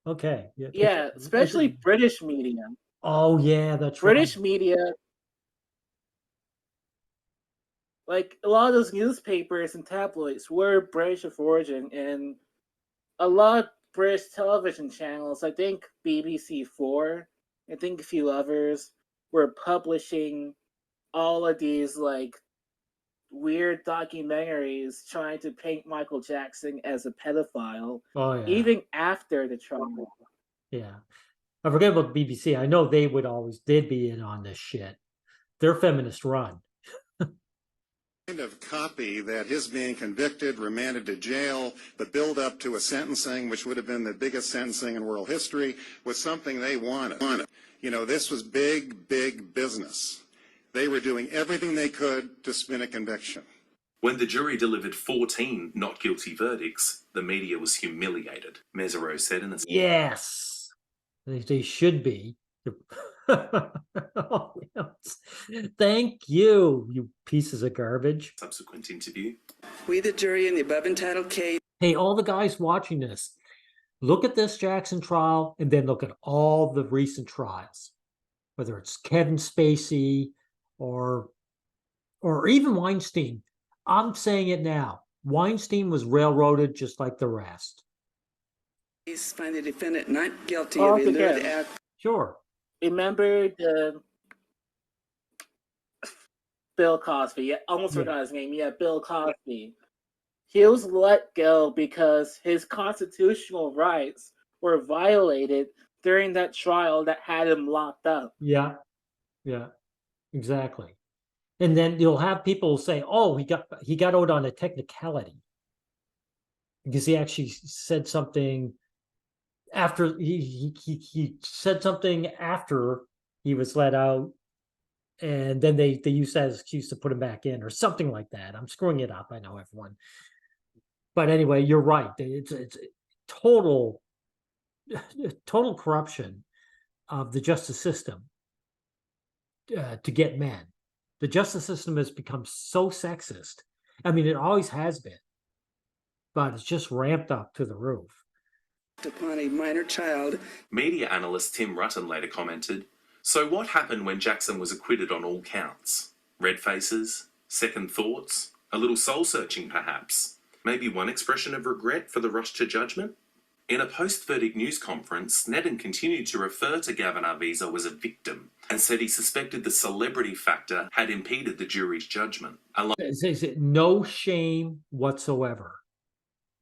Okay. Yeah, especially British media. Oh, yeah, that's British right. media, like a lot of those newspapers and tabloids were British of origin, and a lot of British television channels, I think BBC4, I think a few others, were publishing all of these like weird documentaries trying to paint Michael Jackson as a pedophile, Oh, yeah. even after the trial. Yeah. I forget about the BBC. I know they'd be in on this shit. They're feminist run. kind of copy that his being convicted, remanded to jail, the build up to a sentencing, which would have been the biggest sentencing in world history, was something they wanted. You know, this was big, big business. They were doing everything they could to spin a conviction. When the jury delivered 14 not guilty verdicts, the media was humiliated, Mesereau said in a... Yes. They should be. Oh, yes. Thank you, you pieces of garbage. Subsequent interview. We, the jury, in the above entitled case. Hey, all the guys watching this, look at this Jackson trial and then look at all the recent trials, whether it's Kevin Spacey or even Weinstein. I'm saying it now. Weinstein was railroaded just like the rest. Find the defendant not guilty of illiterate act. Sure. Remember the Bill Cosby? I almost forgot his name. Yeah, Bill Cosby. He was let go because his constitutional rights were violated during that trial that had him locked up. Yeah, exactly. And then you'll have people say, "Oh, he got out on a technicality because he actually said something after he said something after he was let out, and then they used that as excuse to put him back in or something like that." I'm screwing it up, I know, everyone. But anyway, you're right. It's total corruption of the justice system to get men. The justice system has become so sexist. I mean, it always has been, but it's just ramped up to the roof. Upon a minor child. Media analyst Tim Rutten later commented, "So what happened when Jackson was acquitted on all counts? Red faces? Second thoughts? A little soul-searching, perhaps? Maybe one expression of regret for the rush to judgment?" In a post-verdict news conference, Sneddon continued to refer to Gavin Arvizo as a victim and said he suspected the celebrity factor had impeded the jury's judgment. No shame whatsoever.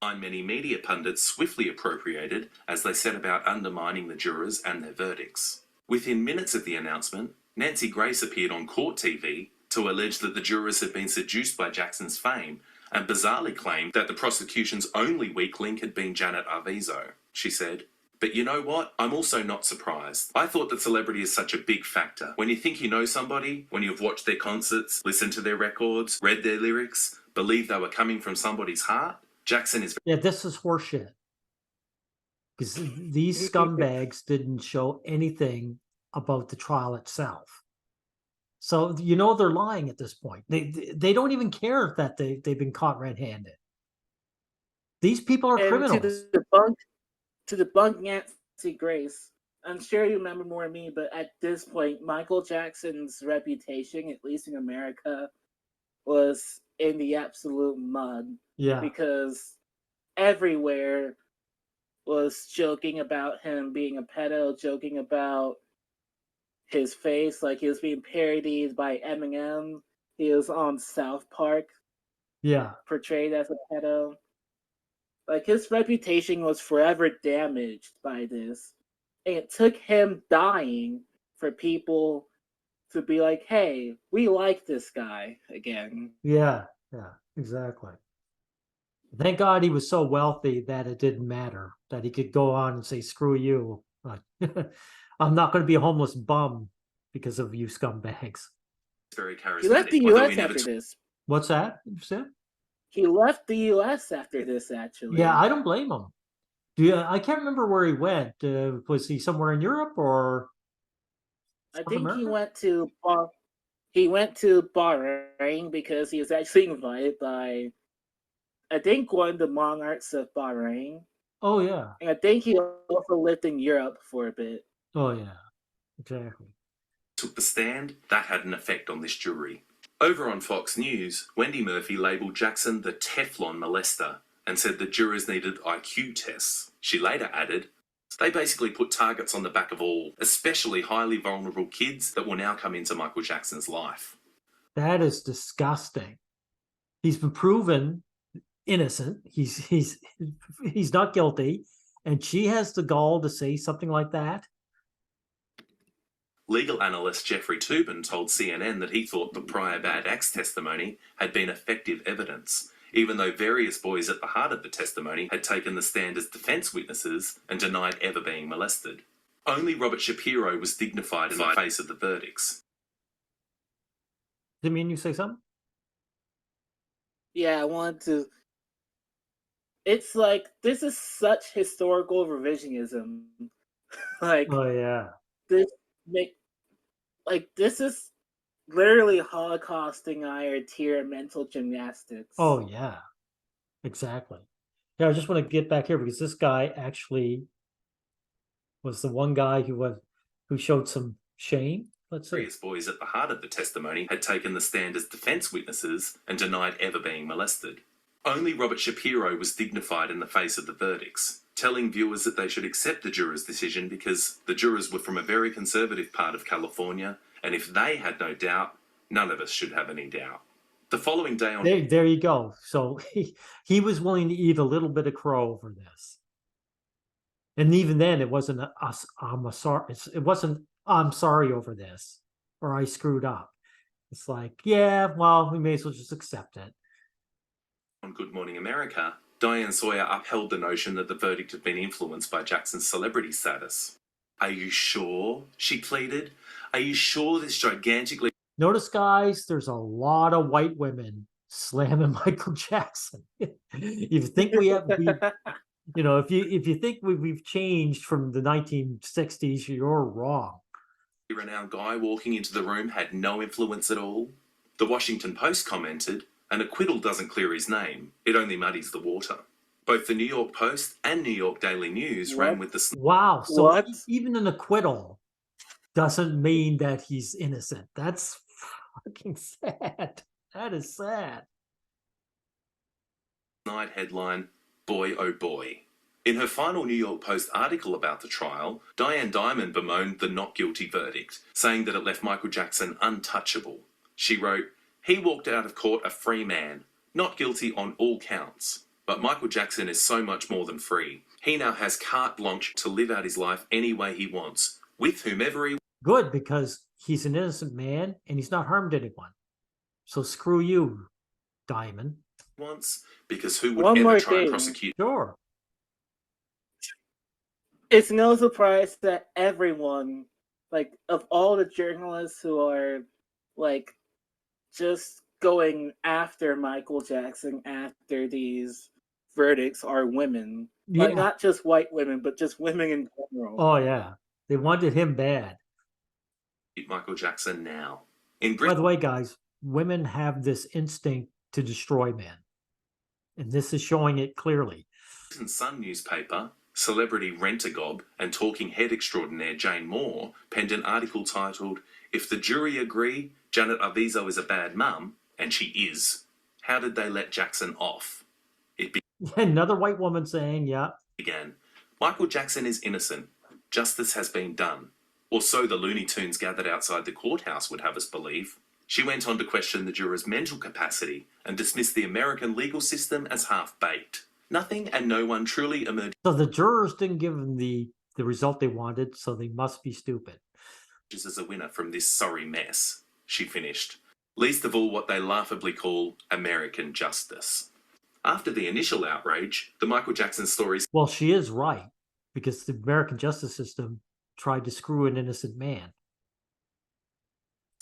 Many media pundits swiftly appropriated as they set about undermining the jurors and their verdicts. Within minutes of the announcement, Nancy Grace appeared on court TV to allege that the jurors had been seduced by Jackson's fame and bizarrely claimed that the prosecution's only weak link had been Janet Arvizo. She said, "But you know what? I'm also not surprised. I thought that celebrity is such a big factor. When you think you know somebody, when you've watched their concerts, listened to their records, read their lyrics, believe they were coming from somebody's heart, Jackson is..." Yeah, this is horseshit. because these scumbags didn't show anything about the trial itself. So they're lying at this point. They don't even care that they've been caught red-handed. These people are And criminals. to debunk Nancy Grace, I'm sure you remember more than me, but at this point, Michael Jackson's reputation, at least in America, was in the absolute mud. Yeah. Because everywhere was joking about him being a pedo, joking about his face, like he was being parodied by Eminem. He was on South Park, Yeah. portrayed as a pedo. Like his reputation was forever damaged by this. And it took him dying for people to be like, hey, we like this guy again. Yeah, exactly. Thank God he was so wealthy that it didn't matter, that he could go on and say, screw you. I'm not going to be a homeless bum because of you scumbags. Very He left the charismatic. Although US he never after this. What's that you said? He left the US after this, actually. Yeah, I don't blame him. I can't remember where he went. Was he somewhere in Europe or I South think America? he went to Bahrain because he was actually invited by, I think, one of the monarchs of Bahrain. Oh, yeah. And I think he also lived in Europe for a bit. Oh, yeah. Exactly. Took the stand, that had an effect on this jury. Over on Fox News, Wendy Murphy labelled Jackson the Teflon molester and said the jurors needed IQ tests. She later added, they basically put targets on the back of all, especially highly vulnerable kids that will now come into Michael Jackson's life. That is disgusting. He's been proven innocent. He's not guilty, and she has the gall to say something like that. Legal analyst Jeffrey Toobin told CNN that he thought the prior bad acts testimony had been effective evidence, even though various boys at the heart of the testimony had taken the stand as defence witnesses and denied ever being molested. Only Robert Shapiro was dignified in the face of the verdicts. Did you say something? Yeah, I want to. It's like, this is such historical revisionism. Like, oh yeah, this is literally holocausting our tier mental gymnastics. Oh yeah, exactly. Yeah, I just want to get back here because this guy actually was the one guy who showed some shame. Let's see. Various boys at the heart of the testimony had taken the stand as defence witnesses and denied ever being molested. Only Robert Shapiro was dignified in the face of the verdicts, telling viewers that they should accept the jurors' decision because the jurors were from a very conservative part of California, and if they had no doubt, none of us should have any doubt. The following day on... There you go. So he was willing to eat a little bit of crow over this. And even then, it wasn't I'm sorry over this, or I screwed up. It's like, yeah, well, we may as well just accept it. On Good Morning America, Diane Sawyer upheld the notion that the verdict had been influenced by Jackson's celebrity status. Are you sure? She pleaded. Are you sure this gigantically... Notice, guys, there's a lot of white women slamming Michael Jackson. You think we have... if you think we've changed from the 1960s, you're wrong. The renowned guy walking into the room had no influence at all. The Washington Post commented, an acquittal doesn't clear his name, it only muddies the water. Both the New York Post and New York Daily News ran with the... Wow, so even an acquittal doesn't mean that he's innocent. That's fucking sad. That is sad. Night headline, boy oh boy. In her final New York Post article about the trial, Diane Dimond bemoaned the not guilty verdict, saying that it left Michael Jackson untouchable. She wrote, he walked out of court a free man, not guilty on all counts. But Michael Jackson is so much more than free. He now has carte blanche to live out his life any way he wants, with whomever he... Good, because he's an innocent man and he's not harmed anyone. So screw you, Diamond. ...wants, because who would ever try and prosecute... Sure. It's no surprise that everyone, of all the journalists who are, just going after Michael Jackson after these verdicts are women. Like, Yeah. not just white women, but just women in general. Oh, yeah. They wanted him bad. Michael Jackson now. In By the way, guys, women have this instinct to destroy men. And this is showing it clearly. Britain's Sun newspaper, celebrity rent-a-gob and talking head extraordinaire Jane Moore penned an article titled, "If the jury agree Janet Arvizo is a bad mum, and she is, how did they let Jackson off?" It Another white woman saying, yeah. began, "Michael Jackson is innocent. Justice has been done." Or so the Looney Tunes gathered outside the courthouse would have us believe. She went on to question the jurors' mental capacity and dismiss the American legal system as half-baked. Nothing and no one truly emerges So the jurors didn't give them the result they wanted, so they must be stupid. as a winner from this sorry mess, she finished. Least of all what they laughably call American justice. After the initial outrage, the Michael Jackson stories Well, she is right, because the American justice system tried to screw an innocent man.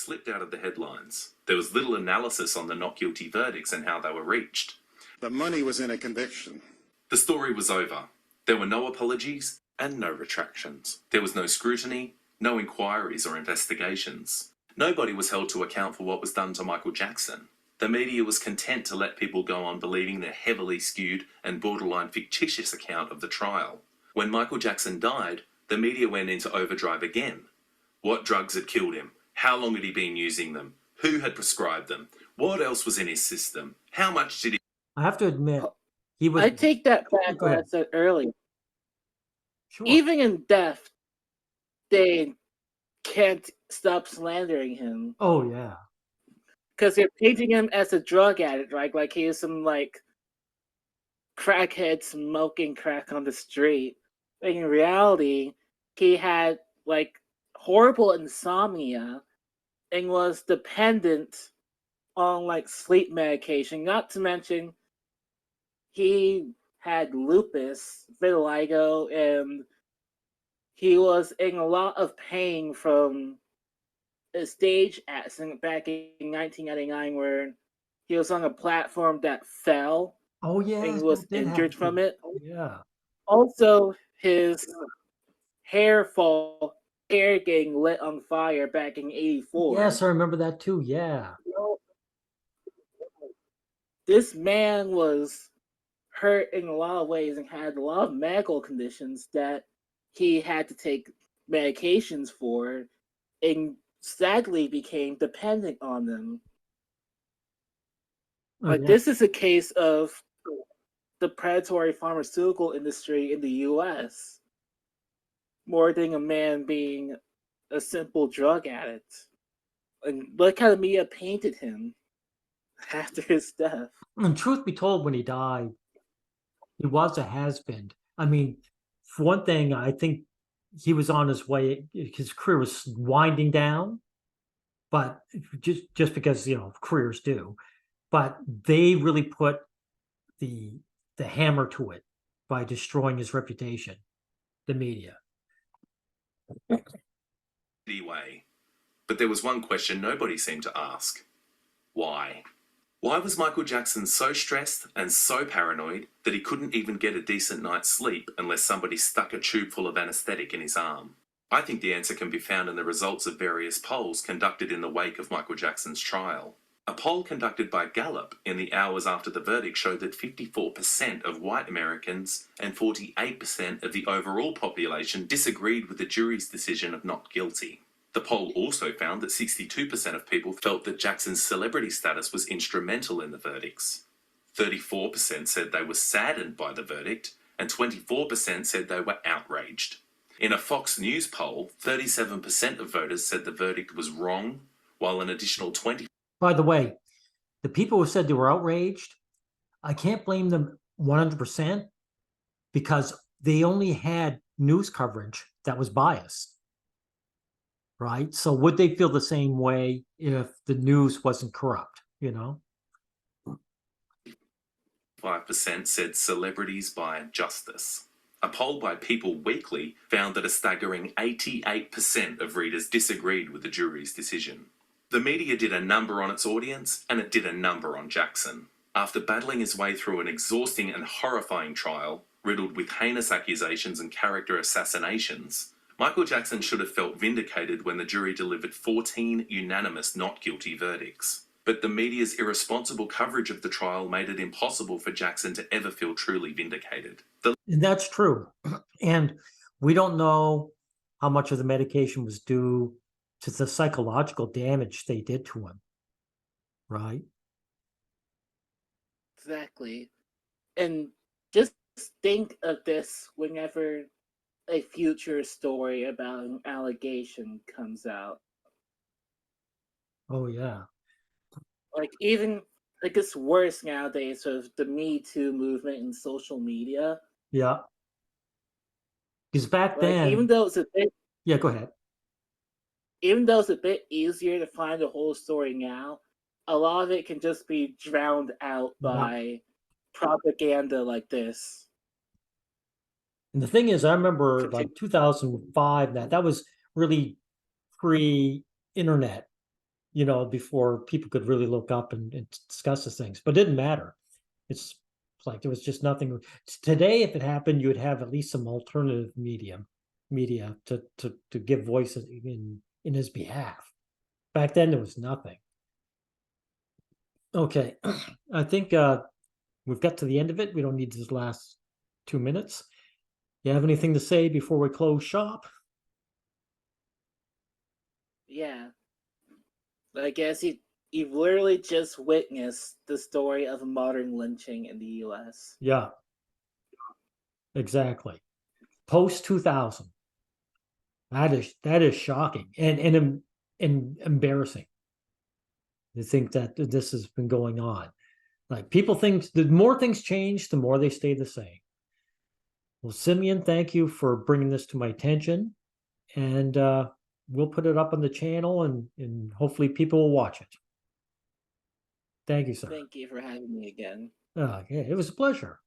slipped out of the headlines. There was little analysis on the not guilty verdicts and how they were reached. The money was in a conviction. The story was over. There were no apologies and no retractions. There was no scrutiny, no inquiries or investigations. Nobody was held to account for what was done to Michael Jackson. The media was content to let people go on believing their heavily skewed and borderline fictitious account of the trial. When Michael Jackson died, the media went into overdrive again. What drugs had killed him? How long had he been using them? Who had prescribed them? What else was in his system? How much did he... I have to admit, he was... I take that back Go what I ahead. said earlier. Sure. Even in death, they can't stop slandering him. Oh, yeah. Because they're painting him as a drug addict, right? Like he is some, like, crackhead smoking crack on the street. But in reality, he had, like, horrible insomnia and was dependent on, like, sleep medication. Not to mention, he had lupus, vitiligo, and he was in a lot of pain from a stage accident back in 1999 where he was on a platform that fell Oh, yeah. and was that did injured happen. from it. Yeah. Also, his hair getting lit on fire back in 84. Yes, I remember that too. Yeah. This man was hurt in a lot of ways and had a lot of medical conditions that he had to take medications for and sadly became dependent on them. Oh, Like, yeah. this is a case of the predatory pharmaceutical industry in the US more than a man being a simple drug addict. And look how the media painted him after his death. And truth be told, when he died, he was a has-been. I mean, for one thing, I think he was on his way. His career was winding down, but just because, you know, careers do. But they really put the hammer to it by destroying his reputation, the media. Anyway, but there was one question nobody seemed to ask. Why? Why was Michael Jackson so stressed and so paranoid that he couldn't even get a decent night's sleep unless somebody stuck a tube full of anesthetic in his arm? I think the answer can be found in the results of various polls conducted in the wake of Michael Jackson's trial. A poll conducted by Gallup in the hours after the verdict showed that 54% of white Americans and 48% of the overall population disagreed with the jury's decision of not guilty. The poll also found that 62% of people felt that Jackson's celebrity status was instrumental in the verdicts. 34% said they were saddened by the verdict, and 24% said they were outraged. In a Fox News poll, 37% of voters said the verdict was wrong, while an additional 20%. By the way, the people who said they were outraged, I can't blame them 100% because they only had news coverage that was biased. Right? So would they feel the same way if the news wasn't corrupt, you know? 5% said celebrities buy justice. A poll by People Weekly found that a staggering 88% of readers disagreed with the jury's decision. The media did a number on its audience, and it did a number on Jackson. After battling his way through an exhausting and horrifying trial, riddled with heinous accusations and character assassinations, Michael Jackson should have felt vindicated when the jury delivered 14 unanimous not guilty verdicts. But the media's irresponsible coverage of the trial made it impossible for Jackson to ever feel truly vindicated. And that's true. And we don't know how much of the medication was due to the psychological damage they did to him. Right? Exactly. And just think of this whenever a future story about an allegation comes out. Oh, yeah. Like, even, like, it's worse nowadays with the Me Too movement and social media. Yeah. Because back Like, then, even though it's a bit go ahead. even though it's a bit easier to find the whole story now, a lot of it can just be drowned out by propaganda like this. And the thing is, I remember like 2005, that was really pre-internet, before people could really look up and discuss the things, but it didn't matter. It's like there was just nothing. Today, if it happened, you would have at least some alternative media to give voice in his behalf. Back then, there was nothing. Okay, I think we've got to the end of it. We don't need these last 2 minutes. You have anything to say before we close shop? Yeah. I guess you've literally just witnessed the story of modern lynching in the US. Yeah, exactly. Post 2000. That is shocking and embarrassing to think that this has been going on. Like, people think the more things change, the more they stay the same. Well, Simeon, thank you for bringing this to my attention, and we'll put it up on the channel, and hopefully people will watch it. Thank you, sir. Thank you for having me again. Yeah, it was a pleasure.